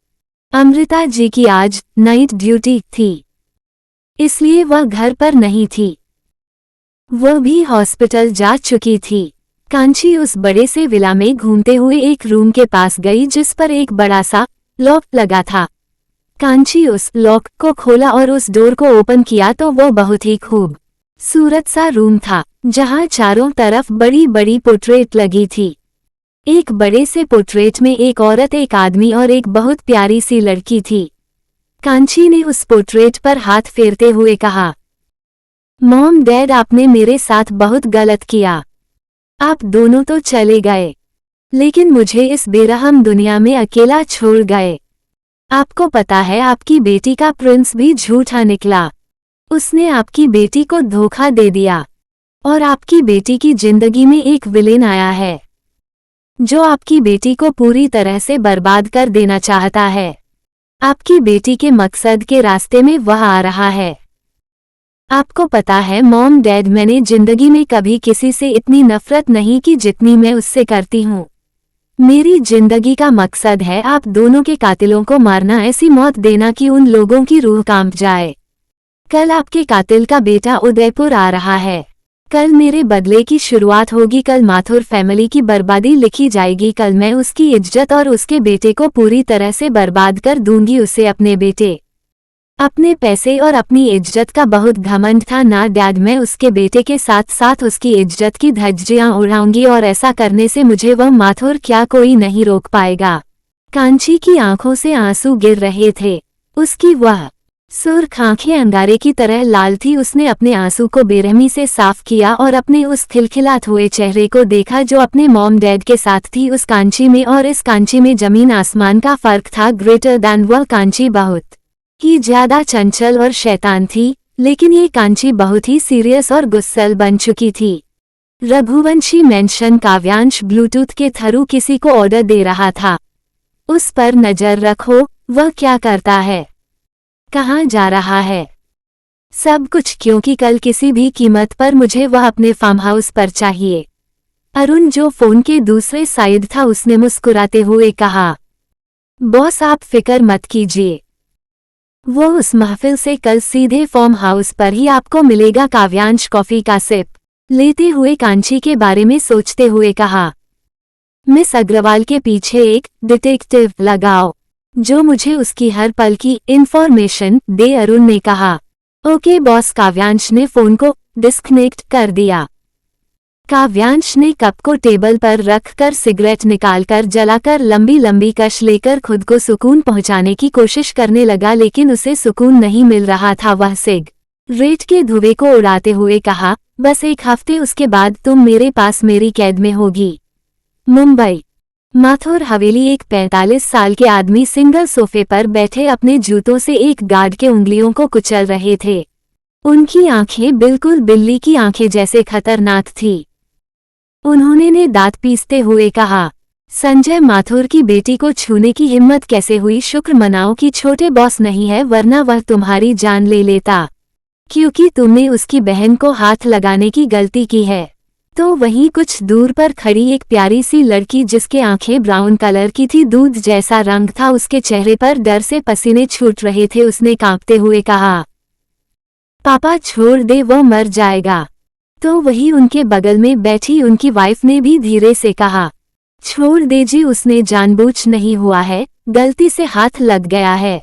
अमृता जी की आज नाइट ड्यूटी थी। इसलिए वह घर पर नहीं थी। वह भी हॉस्पिटल जा चुकी थी। कांची उस बड़े से विला में घूमते हुए एक रूम के पास गई जिस पर एक बड़ा सा लॉक लगा था। कांची उस लॉक को खोला और उस डोर को ओपन किया तो वह बहुत ही खूबसूरत सा रूम था, जहां चारों तरफ बड़ी बड़ी पोर्ट्रेट लगी थी। एक बड़े से पोर्ट्रेट में एक औरत, एक आदमी और एक बहुत प्यारी सी लड़की थी। कांची ने उस पोर्ट्रेट पर हाथ फेरते हुए कहा, मॉम डैड, आपने मेरे साथ बहुत गलत किया। आप दोनों तो चले गए, लेकिन मुझे इस बेरहम दुनिया में अकेला छोड़ गए। आपको पता है, आपकी बेटी का प्रिंस भी झूठा निकला। उसने आपकी बेटी को धोखा दे दिया और आपकी बेटी की जिंदगी में एक विलेन आया है जो आपकी बेटी को पूरी तरह से बर्बाद कर देना चाहता है। आपकी बेटी के मकसद के रास्ते में वह आ रहा है। आपको पता है मॉम डैड, मैंने जिंदगी में कभी किसी से इतनी नफरत नहीं की जितनी मैं उससे करती हूँ। मेरी जिंदगी का मकसद है आप दोनों के कातिलों को मारना, ऐसी मौत देना कि उन लोगों की रूह कांप जाए। कल आपके कातिल का बेटा उदयपुर आ रहा है। कल मेरे बदले की शुरुआत होगी। कल माथुर फैमिली की बर्बादी लिखी जाएगी। कल मैं उसकी इज्जत और उसके बेटे को पूरी तरह से बर्बाद कर दूंगी। उसे अपने बेटे, अपने पैसे और अपनी इज्जत का बहुत घमंड था ना डैड। मैं उसके बेटे के साथ साथ उसकी इज्जत की धज्जियां उड़ाऊंगी और ऐसा करने से मुझे वह माथुर क्या कोई नहीं रोक पाएगा। कांची की आंखों से आंसू गिर रहे थे। उसकी वह सुर्ख आंखें अंगारे की तरह लाल थी। उसने अपने आंसू को बेरहमी से साफ किया और अपने उस खिलखिलाते हुए चेहरे को देखा जो अपने मॉम डैड के साथ थी। उस कांची में और इस कांची में जमीन आसमान का फर्क था। Greater than. वह कांची बहुत ही ज्यादा चंचल और शैतान थी, लेकिन ये कांची बहुत ही सीरियस और गुस्सैल बन चुकी थी। रघुवंशी मेंशन काव्यांश ब्लूटूथ के थ्रू किसी को ऑर्डर दे रहा था। उस पर नजर रखो, वह क्या करता है, कहाँ जा रहा है, सब कुछ, क्योंकि कल किसी भी कीमत पर मुझे वह अपने फार्म हाउस पर चाहिए। अरुण जो फोन के दूसरे साइड था, उसने मुस्कुराते हुए कहा, बॉस आप फिक्र मत कीजिए, वो उस महफिल से कल सीधे फार्म हाउस पर ही आपको मिलेगा। काव्यांश कॉफी का सिप लेते हुए कांची के बारे में सोचते हुए कहा, मिस अग्रवाल के पीछे एक डिटेक्टिव लगाओ जो मुझे उसकी हर पल की इंफॉर्मेशन दे। अरुण ने कहा, ओके बॉस। काव्यांश ने फोन को डिस्कनेक्ट कर दिया। काव्यांश ने कप को टेबल पर रखकर सिगरेट निकालकर जलाकर लंबी लंबी कश लेकर खुद को सुकून पहुंचाने की कोशिश करने लगा, लेकिन उसे सुकून नहीं मिल रहा था। वह सिगरेट के धुएं को उड़ाते हुए कहा, बस एक हफ्ते, उसके बाद तुम मेरे पास मेरी कैद में होगी। मुंबई माथुर हवेली। एक 45 साल के आदमी सिंगल सोफे पर बैठे अपने जूतों से एक गार्ड के उंगलियों को कुचल रहे थे। उनकी आंखें बिल्कुल बिल्ली की आंखें जैसे खतरनाक थी। उन्होंने ने दांत पीसते हुए कहा, संजय माथुर की बेटी को छूने की हिम्मत कैसे हुई? शुक्र मनाओ कि छोटे बॉस नहीं है, वरना वह तुम्हारी जान ले लेता, क्योंकि तुमने उसकी बहन को हाथ लगाने की गलती की है। तो वहीं कुछ दूर पर खड़ी एक प्यारी सी लड़की जिसके आंखें ब्राउन कलर की थी, दूध जैसा रंग था, उसके चेहरे पर डर से पसीने छूट रहे थे। उसने कांपते हुए कहा, पापा छोड़ दे, वो मर जाएगा। तो वही उनके बगल में बैठी उनकी वाइफ ने भी धीरे से कहा, छोड़ दे जी, उसने जानबूझ नहीं हुआ है, गलती से हाथ लग गया है।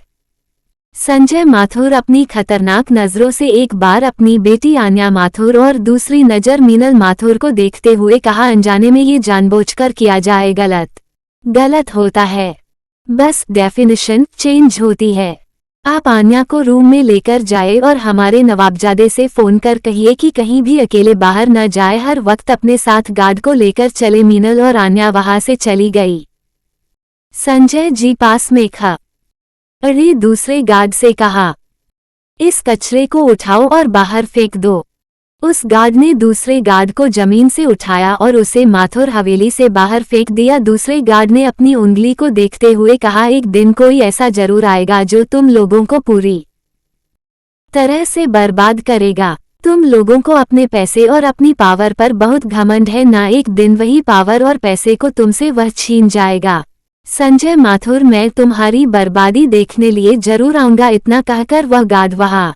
संजय माथुर अपनी खतरनाक नजरों से एक बार अपनी बेटी आन्या माथुर और दूसरी नजर मीनल माथुर को देखते हुए कहा, अनजाने में ये जानबूझकर किया जाए गलत होता है, बस डेफिनेशन चेंज होती है। आप आन्या को रूम में लेकर जाए और हमारे नवाबजादे से फोन कर कहिए कि कहीं भी अकेले बाहर न जाए, हर वक्त अपने साथ गार्ड को लेकर चले। मीनल और आन्या वहां से चली गई। संजय जी पास में अरे दूसरे गार्ड से कहा, इस कचरे को उठाओ और बाहर फेंक दो। उस गार्ड ने दूसरे गार्ड को जमीन से उठाया और उसे माथुर हवेली से बाहर फेंक दिया। दूसरे गार्ड ने अपनी उंगली को देखते हुए कहा, एक दिन कोई ऐसा जरूर आएगा जो तुम लोगों को पूरी तरह से बर्बाद करेगा। तुम लोगों को अपने पैसे और अपनी पावर पर बहुत घमंड है ना, एक दिन वही पावर और पैसे को तुमसे वह छीन जाएगा। संजय माथुर, मैं तुम्हारी बर्बादी देखने लिए जरूर आऊंगा। इतना कहकर वह गार्ड वहां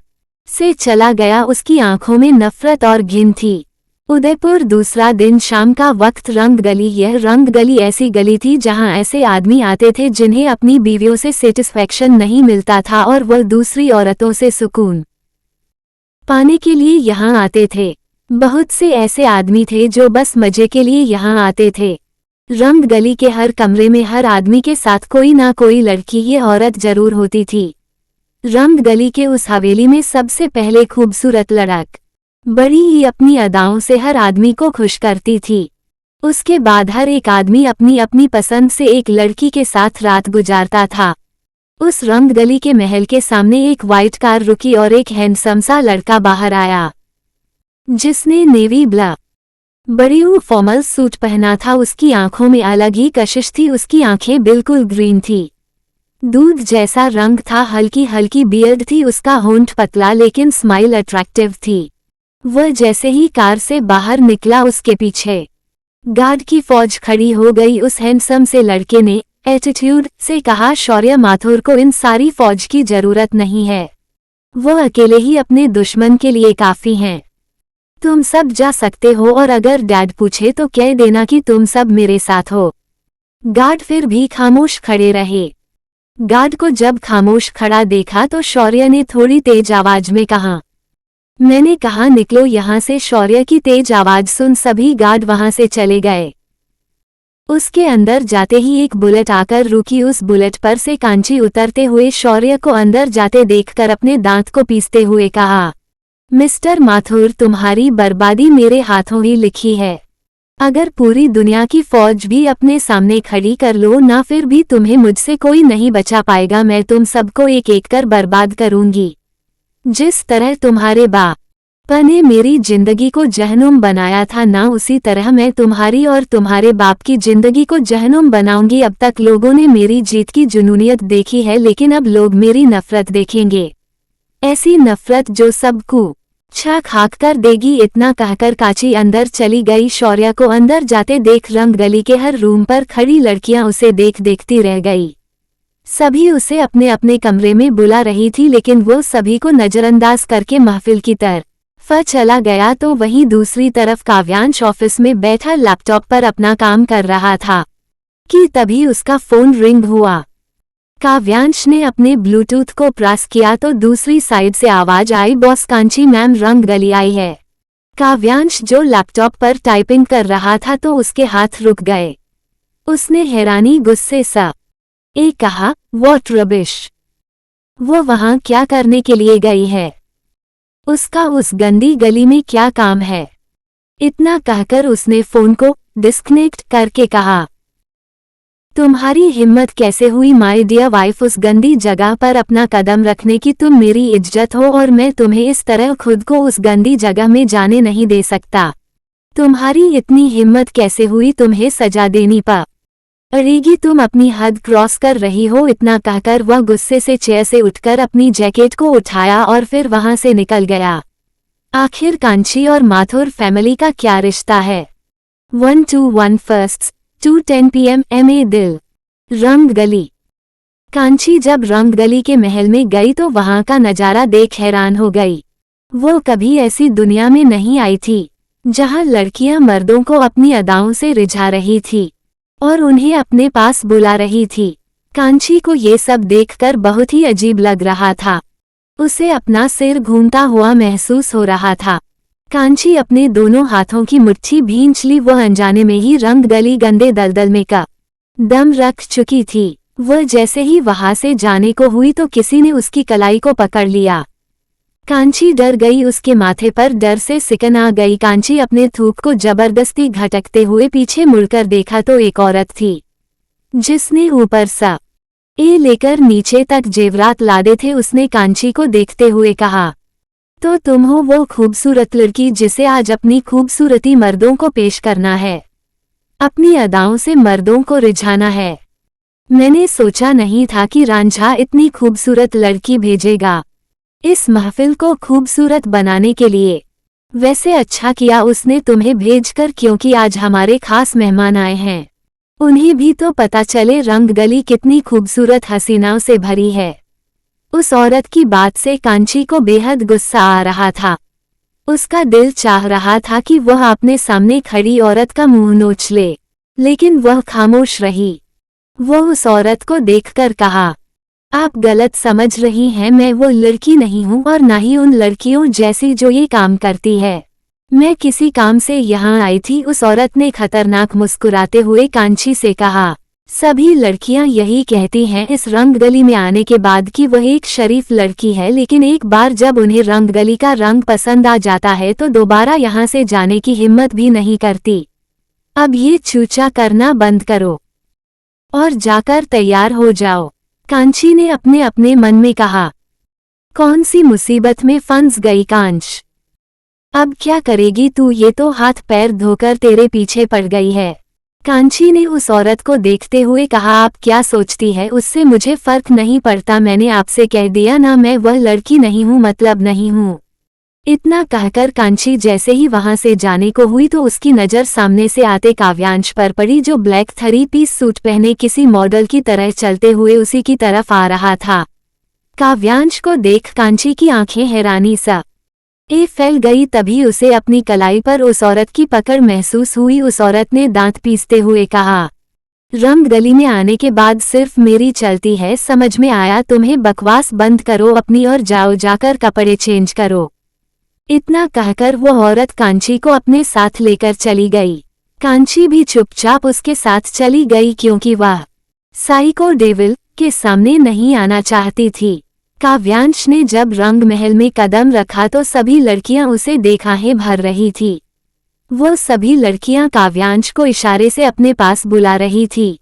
से चला गया। उसकी आंखों में नफरत और घिन थी। उदयपुर, दूसरा दिन, शाम का वक्त। रंग गली। यह रंग गली ऐसी गली थी जहां ऐसे आदमी आते थे जिन्हें अपनी बीवियों से सेटिस्फैक्शन नहीं मिलता था और वह दूसरी औरतों से सुकून पाने के लिए यहां आते थे। बहुत से ऐसे आदमी थे जो बस मजे के लिए यहां आते थे। रंग गली के हर कमरे में हर आदमी के साथ कोई ना कोई लड़की या औरत जरूर होती थी। रंग गली के उस हवेली में सबसे पहले खूबसूरत लड़क बड़ी ही अपनी अदाओं से हर आदमी को खुश करती थी। उसके बाद हर एक आदमी अपनी अपनी पसंद से एक लड़की के साथ रात गुजारता था। उस रंग गली के महल के सामने एक वाइट कार रुकी और एक हैंडसम सा लड़का बाहर आया जिसने नेवी ब्लू बड़ी फॉर्मल सूट पहना था। उसकी आंखों में अलग ही कशिश थी। उसकी आंखें बिल्कुल ग्रीन थी, दूध जैसा रंग था, हल्की हल्की बियर्ड थी। उसका होंठ पतला लेकिन स्माइल अट्रैक्टिव थी। वह जैसे ही कार से बाहर निकला उसके पीछे गार्ड की फौज खड़ी हो गई। उस हैंडसम से लड़के ने एटीट्यूड से कहा, शौर्य माथुर को इन सारी फौज की जरूरत नहीं है, वो अकेले ही अपने दुश्मन के लिए काफी हैं। तुम सब जा सकते हो और अगर डैड पूछे तो कह देना कि तुम सब मेरे साथ हो। गार्ड फिर भी खामोश खड़े रहे। गार्ड को जब खामोश खड़ा देखा तो शौर्य ने थोड़ी तेज आवाज में कहा, मैंने कहा निकलो यहां से। शौर्य की तेज आवाज सुन सभी गार्ड वहां से चले गए। उसके अंदर जाते ही एक बुलेट आकर रुकी। उस बुलेट पर से कांची उतरते हुए शौर्य को अंदर जाते देखकर अपने दांत को पीसते हुए कहा, मिस्टर माथुर, तुम्हारी बर्बादी मेरे हाथों ही लिखी है। अगर पूरी दुनिया की फौज भी अपने सामने खड़ी कर लो ना, फिर भी तुम्हें मुझसे कोई नहीं बचा पाएगा। मैं तुम सबको एक एक कर बर्बाद करूंगी। जिस तरह तुम्हारे बाप ने मेरी जिंदगी को जहन्नुम बनाया था ना, उसी तरह मैं तुम्हारी और तुम्हारे बाप की जिंदगी को जहन्नुम बनाऊंगी। अब तक लोगों ने मेरी जीत की जुनूनियत देखी है, लेकिन अब लोग मेरी नफरत देखेंगे, ऐसी नफरत जो सबको छा खाक कर देगी। इतना कहकर कांची अंदर चली गई। शौर्य को अंदर जाते देख रंग गली के हर रूम पर खड़ी लड़कियां उसे देखती रह गई। सभी उसे अपने अपने कमरे में बुला रही थी, लेकिन वो सभी को नजरअंदाज करके महफिल की तरफ चला गया। तो वहीं दूसरी तरफ काव्यांश ऑफिस में बैठा लैपटॉप पर अपना काम कर रहा था कि तभी उसका फोन रिंग हुआ। काव्यांश ने अपने ब्लूटूथ को प्रेस किया तो दूसरी साइड से आवाज आई, बॉस कांची मैम, रंग गली आई है। काव्यांश जो लैपटॉप पर टाइपिंग कर रहा था तो उसके हाथ रुक गए। उसने हैरानी गुस्से सा कहा, व्हाट रबिश, वो वहां क्या करने के लिए गई है? उसका उस गंदी गली में क्या काम है? इतना कहकर उसने फोन को डिस्कनेक्ट करके कहा, तुम्हारी हिम्मत कैसे हुई माय डियर वाइफ उस गंदी जगह पर अपना कदम रखने की? तुम मेरी इज्जत हो और मैं तुम्हें इस तरह खुद को उस गंदी जगह में जाने नहीं दे सकता। तुम्हारी इतनी हिम्मत कैसे हुई तुम्हें सजा देनी पड़ेगी, तुम अपनी हद क्रॉस कर रही हो। इतना कहकर वह गुस्से से चेयर से उठकर अपनी जैकेट को उठाया और फिर वहां से निकल गया। आखिर कांची और माथुर फैमिली का क्या रिश्ता है? 121 फर्स्ट 2:10 PM MA दिल। रंग गली। कांची जब रंग गली के महल में गई तो वहां का नजारा देख हैरान हो गई। वो कभी ऐसी दुनिया में नहीं आई थी जहां लड़कियां मर्दों को अपनी अदाओं से रिझा रही थी और उन्हें अपने पास बुला रही थी। कांची को ये सब देखकर बहुत ही अजीब लग रहा था। उसे अपना सिर घूमता हुआ महसूस हो रहा था। कांची अपने दोनों हाथों की मुट्ठी भींच ली। वह अनजाने में ही रंग गली गंदे दलदल में कदम रख चुकी थी। वह जैसे ही वहां से जाने को हुई तो किसी ने उसकी कलाई को पकड़ लिया। कांची डर गई, उसके माथे पर डर से सिकन आ गई। कांची अपने थूक को जबरदस्ती घटकते हुए पीछे मुड़कर देखा तो एक औरत थी जिसने ऊपर सा लेकर नीचे तक जेवरात लादे थे। उसने कांची को देखते हुए कहा, तो तुम हो वो खूबसूरत लड़की जिसे आज अपनी खूबसूरती मर्दों को पेश करना है, अपनी अदाओं से मर्दों को रिझाना है। मैंने सोचा नहीं था कि रांझा इतनी खूबसूरत लड़की भेजेगा इस महफिल को खूबसूरत बनाने के लिए। वैसे अच्छा किया उसने तुम्हें भेजकर, क्योंकि आज हमारे खास मेहमान आए हैं। उन्हें भी तो पता चले रंग गली कितनी खूबसूरत हसीनाओं से भरी है। उस औरत की बात से कांची को बेहद गुस्सा आ रहा था। उसका दिल चाह रहा था कि वह अपने सामने खड़ी औरत का मुंह नोच ले, लेकिन वह खामोश रही। वह उस औरत को देखकर कहा, आप गलत समझ रही हैं, मैं वो लड़की नहीं हूँ और ना ही उन लड़कियों जैसी जो ये काम करती है। मैं किसी काम से यहाँ आई थी। उस औरत ने खतरनाक मुस्कुराते हुए कांची से कहा, सभी लड़कियां यही कहती हैं इस रंगगली में आने के बाद कि वह एक शरीफ लड़की है, लेकिन एक बार जब उन्हें रंगगली का रंग पसंद आ जाता है तो दोबारा यहाँ से जाने की हिम्मत भी नहीं करती। अब ये चूचा करना बंद करो और जाकर तैयार हो जाओ। कांची ने अपने अपने मन में कहा, कौन सी मुसीबत में फंस गई कांच, अब क्या करेगी तू, ये तो हाथ पैर धोकर तेरे पीछे पड़ गई है। कांची ने उस औरत को देखते हुए कहा, आप क्या सोचती है, उससे मुझे फर्क नहीं पड़ता, मैंने आपसे कह दिया ना, मैं वह लड़की नहीं हूँ, मतलब नहीं हूँ। इतना कहकर कांची जैसे ही वहां से जाने को हुई तो उसकी नज़र सामने से आते काव्यांश पर पड़ी, जो ब्लैक 3-पीस सूट पहने किसी मॉडल की तरह चलते हुए उसी की तरफ आ रहा था। काव्यांश को देख कांची की आंखें हैरानी सा फैल गई। तभी उसे अपनी कलाई पर उस औरत की पकड़ महसूस हुई। उस औरत ने दांत पीसते हुए कहा, रंगगली में आने के बाद सिर्फ मेरी चलती है, समझ में आया तुम्हें, बकवास बंद करो अपनी और जाओ, जाकर कपड़े चेंज करो। इतना कहकर वो औरत कांची को अपने साथ लेकर चली गई। कांची भी चुपचाप उसके साथ चली गई क्योंकि वह साइको डेविल के सामने नहीं आना चाहती थी। काव्यांश ने जब रंग महल में कदम रखा तो सभी लड़कियां उसे देखाहें भर रही थी। वो सभी लड़कियां काव्यांश को इशारे से अपने पास बुला रही थी,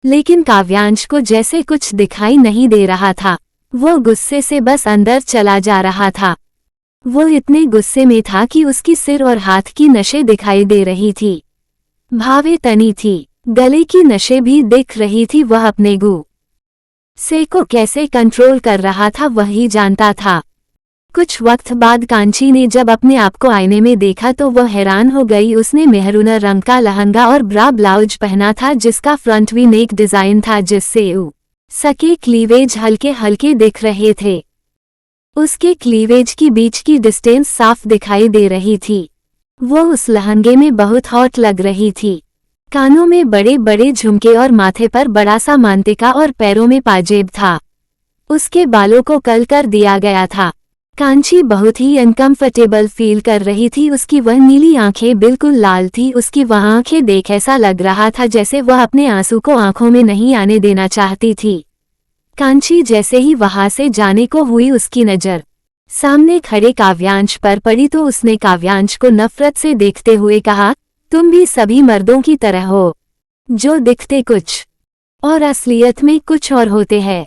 लेकिन काव्यांश को जैसे कुछ दिखाई नहीं दे रहा था। वो गुस्से से बस अंदर चला जा रहा था। वो इतने गुस्से में था कि उसकी सिर और हाथ की नसें दिखाई दे रही थी, भावे तनी थी, गले की नसें भी दिख रही थी। वह अपने गुस्से को कैसे कंट्रोल कर रहा था वही जानता था। कुछ वक्त बाद कांची ने जब अपने आप को आईने में देखा तो वह हैरान हो गई। उसने मेहरून रंग का लहंगा और ब्रा ब्लाउज पहना था जिसका फ्रंट वी नेक डिजाइन था, जिससे उसके क्लीवेज हल्के हल्के दिख रहे थे। उसके क्लीवेज की बीच की डिस्टेंस साफ दिखाई दे रही थी। वो उस लहंगे में बहुत हॉट लग रही थी। कानों में बड़े बड़े झुमके और माथे पर बड़ा सा मांतिका और पैरों में पाजेब था। उसके बालों को कल कर दिया गया था। कांची बहुत ही अनकंफर्टेबल फील कर रही थी। उसकी वह नीली आंखें बिल्कुल लाल थी। उसकी वह आंखें देख ऐसा लग रहा था जैसे वह अपने आंसू को आंखों में नहीं आने देना चाहती थी। कांची जैसे ही वहां से जाने को हुई उसकी नज़र सामने खड़े काव्यांश पर पड़ी तो उसने काव्यांश को नफरत से देखते हुए कहा, तुम भी सभी मर्दों की तरह हो, जो दिखते कुछ और असलियत में कुछ और होते हैं।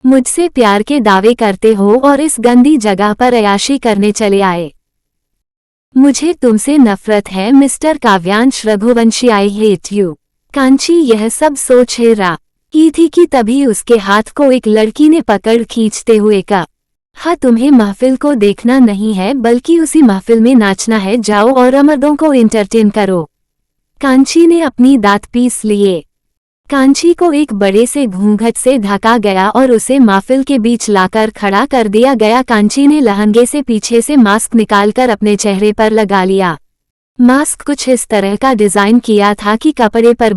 मुझसे प्यार के दावे करते हो और इस गंदी जगह पर अयाशी करने चले आए। मुझे तुमसे नफरत है mister Kavyansh Raghuvanshi, I hate you. Kanchi यह सब सोच ही रही थी कि तभी उसके हाथ को एक लड़की ने पकड़ खींचते हुए कहा, हाँ तुम्हें महफिल को देखना नहीं है बल्कि उसी महफिल में नाचना है, जाओ और मर्दों को एंटरटेन करो। कांची ने अपनी दांत पीस लिए। कांची को एक बड़े से घूंघट से ढका गया और उसे महफिल के बीच लाकर खड़ा कर दिया गया। कांची ने लहंगे से पीछे से मास्क निकालकर अपने चेहरे पर लगा लिया। मास्क कुछ इस तरह का डिजाइन किया था कि कपड़े पर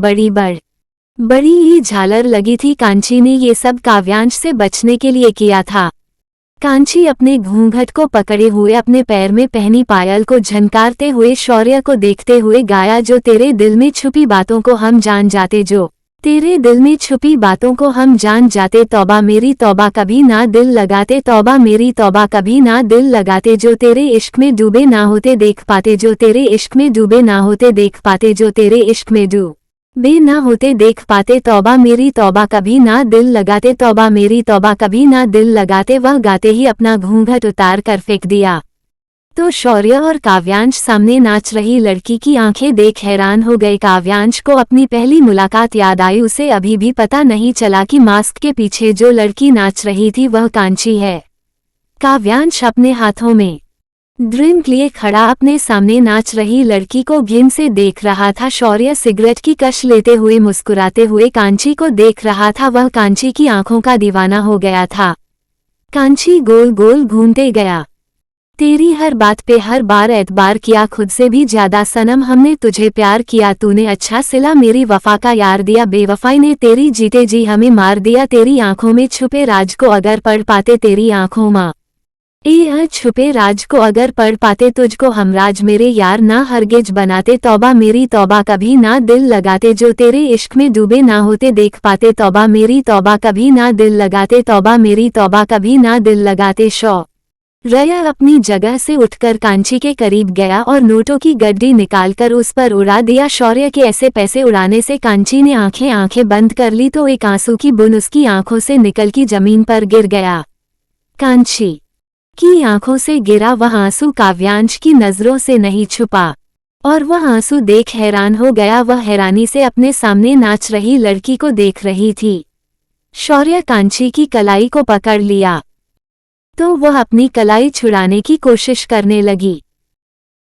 बड़ी ही झालर लगी थी। कांची ने ये सब काव्यांश से बचने के लिए किया था। कांची अपने घूंघट को पकड़े हुए अपने पैर में पहनी पायल को झनकारते हुए शौर्य को देखते हुए गाया, जो तेरे दिल में छुपी बातों को हम जान जाते, जो तेरे दिल में छुपी बातों को हम जान जाते, तौबा मेरी तौबा कभी ना दिल लगाते, तौबा मेरी तौबा कभी ना दिल लगाते, जो तेरे इश्क में डूबे ना होते देख पाते, जो तेरे इश्क में डूबे ना होते देख पाते, जो तेरे इश्क में डूबे ना होते देख पाते, तौबा मेरी तौबा कभी ना दिल लगाते, तौबा मेरी तौबा कभी ना दिल लगाते। वह गाते ही अपना घूंघट उतार कर फेंक दिया तो शौर्य और काव्यांश सामने नाच रही लड़की की आंखें देख हैरान हो गए। काव्यांश को अपनी पहली मुलाकात याद आई। उसे अभी भी पता नहीं चला कि मास्क के पीछे जो लड़की नाच रही थी वह कांची है। काव्यांश अपने हाथों में ड्रिंक लिए खड़ा अपने सामने नाच रही लड़की को घिन से देख रहा था। शौर्य सिगरेट की कश लेते हुए मुस्कुराते हुए कांची को देख रहा था। वह कांची की आंखों का दीवाना हो गया था। कांची गोल गोल घूमते गया। तेरी हर बात पे हर बार एतबार किया, खुद से भी ज्यादा सनम हमने तुझे प्यार किया, तूने अच्छा सिला मेरी वफा का यार दिया, बेवफाई ने तेरी जीते जी हमें मार दिया, तेरी आंखों में छुपे राज को अगर पढ़ पाते, तेरी आंखों में छुपे राज को अगर पढ़ पाते, तुझको हमराज मेरे यार ना हरगिज बनाते, तौबा मेरी तौबा कभी ना दिल लगाते, जो तेरे इश्क में डूबे ना होते देख पाते, तौबा मेरी तौबा कभी ना दिल लगाते, तौबा मेरी तौबा कभी ना दिल लगाते। रया अपनी जगह से उठकर कांची के करीब गया और नोटों की गड्डी निकालकर उस पर उड़ा दिया। शौर्य के ऐसे पैसे उड़ाने से कांची ने आंखें बंद कर ली तो एक आंसू की बूंद उसकी आंखों से निकल की जमीन पर गिर गया। कांची की आंखों से गिरा वह आंसू काव्यांश की नजरों से नहीं छुपा और वह आंसू देख हैरान हो गया। वह हैरानी से अपने सामने नाच रही लड़की को देख रही थी। शौर्य कांची की कलाई को पकड़ लिया तो वह अपनी कलाई छुड़ाने की कोशिश करने लगी।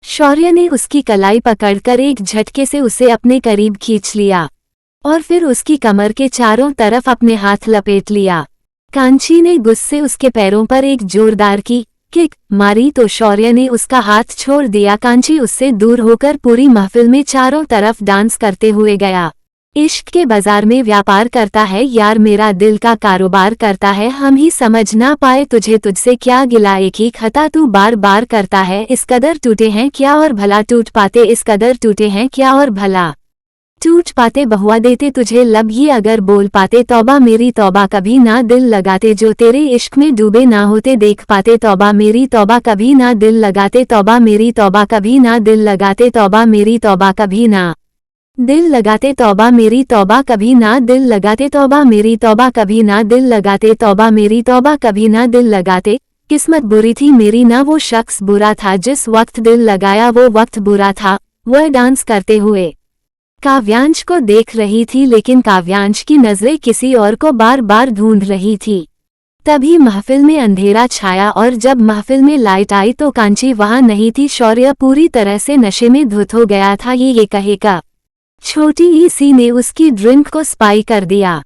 शौर्य ने उसकी कलाई पकड़कर एक झटके से उसे अपने करीब खींच लिया और फिर उसकी कमर के चारों तरफ अपने हाथ लपेट लिया। कांची ने गुस्से उसके पैरों पर एक जोरदार किक मारी तो शौर्य ने उसका हाथ छोड़ दिया। कांची उससे दूर होकर पूरी महफिल में चारों तरफ डांस करते हुए गया। इश्क के बाजार में व्यापार करता है यार, मेरा दिल का कारोबार करता है, हम ही समझ ना पाए तुझे तुझसे क्या गिला, एक ही खता तू बार बार करता है, इस कदर टूटे हैं क्या और भला टूट पाते, इस कदर टूटे हैं क्या और भला टूट पाते, बहुआ देते तुझे लब ये अगर बोल पाते, तौबा मेरी तौबा कभी ना दिल लगाते, जो तेरे इश्क में डूबे ना होते देख पाते, तौबा मेरी तौबा कभी ना दिल लगाते, तौबा मेरी तौबा कभी ना दिल लगाते, तौबा मेरी तौबा कभी ना दिल लगाते, तौबा मेरी तौबा कभी ना दिल लगाते, तौबा मेरी तौबा कभी ना दिल लगाते, तौबा मेरी तौबा कभी ना दिल लगाते। किस्मत बुरी थी मेरी ना वो शख्स बुरा था, जिस वक्त दिल लगाया वो वक्त बुरा था। वह डांस करते हुए काव्यांश को देख रही थी, लेकिन काव्यांश की नजरें किसी और को बार बार ढूंढ रही थी। तभी महफिल में अंधेरा छाया और जब महफिल में लाइट आई तो कांची वहां नहीं थी। शौर्य पूरी तरह से नशे में धुत हो गया था। ये कहेगा छोटी सी ने उसकी ड्रिंक को स्पाई कर दिया।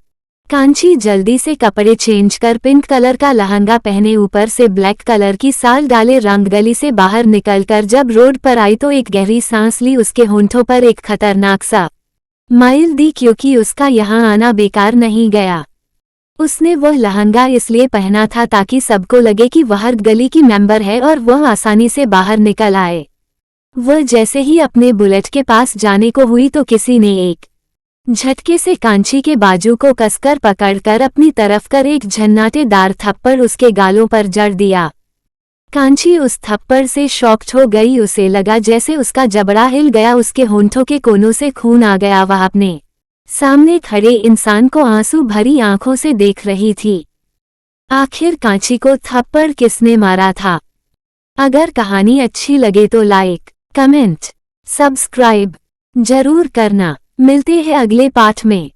कांची जल्दी से कपड़े चेंज कर पिंक कलर का लहंगा पहने ऊपर से ब्लैक कलर की साल डाले रंग गली से बाहर निकलकर जब रोड पर आई तो एक गहरी सांस ली। उसके होंठों पर एक खतरनाक सा स्माइल दी, क्योंकि उसका यहाँ आना बेकार नहीं गया। उसने वह लहंगा इसलिए पहना था ताकि सबको लगे कि वह गली की मेंबर है और वह आसानी से बाहर निकल आए। वह जैसे ही अपने बुलेट के पास जाने को हुई तो किसी ने एक झटके से कांची के बाजू को कसकर पकड़कर अपनी तरफ कर एक झन्नाटेदार थप्पड़ उसके गालों पर जड़ दिया। कांची उस थप्पड़ से शॉक्ड हो गई। उसे लगा जैसे उसका जबड़ा हिल गया, उसके होंठों के कोनों से खून आ गया। वह अपने सामने खड़े इंसान को आंसू भरी आंखों से देख रही थी। आखिर कांची को थप्पड़ किसने मारा था? अगर कहानी अच्छी लगे तो लाइक, कमेंट, सब्सक्राइब जरूर करना। मिलते हैं अगले पाठ में।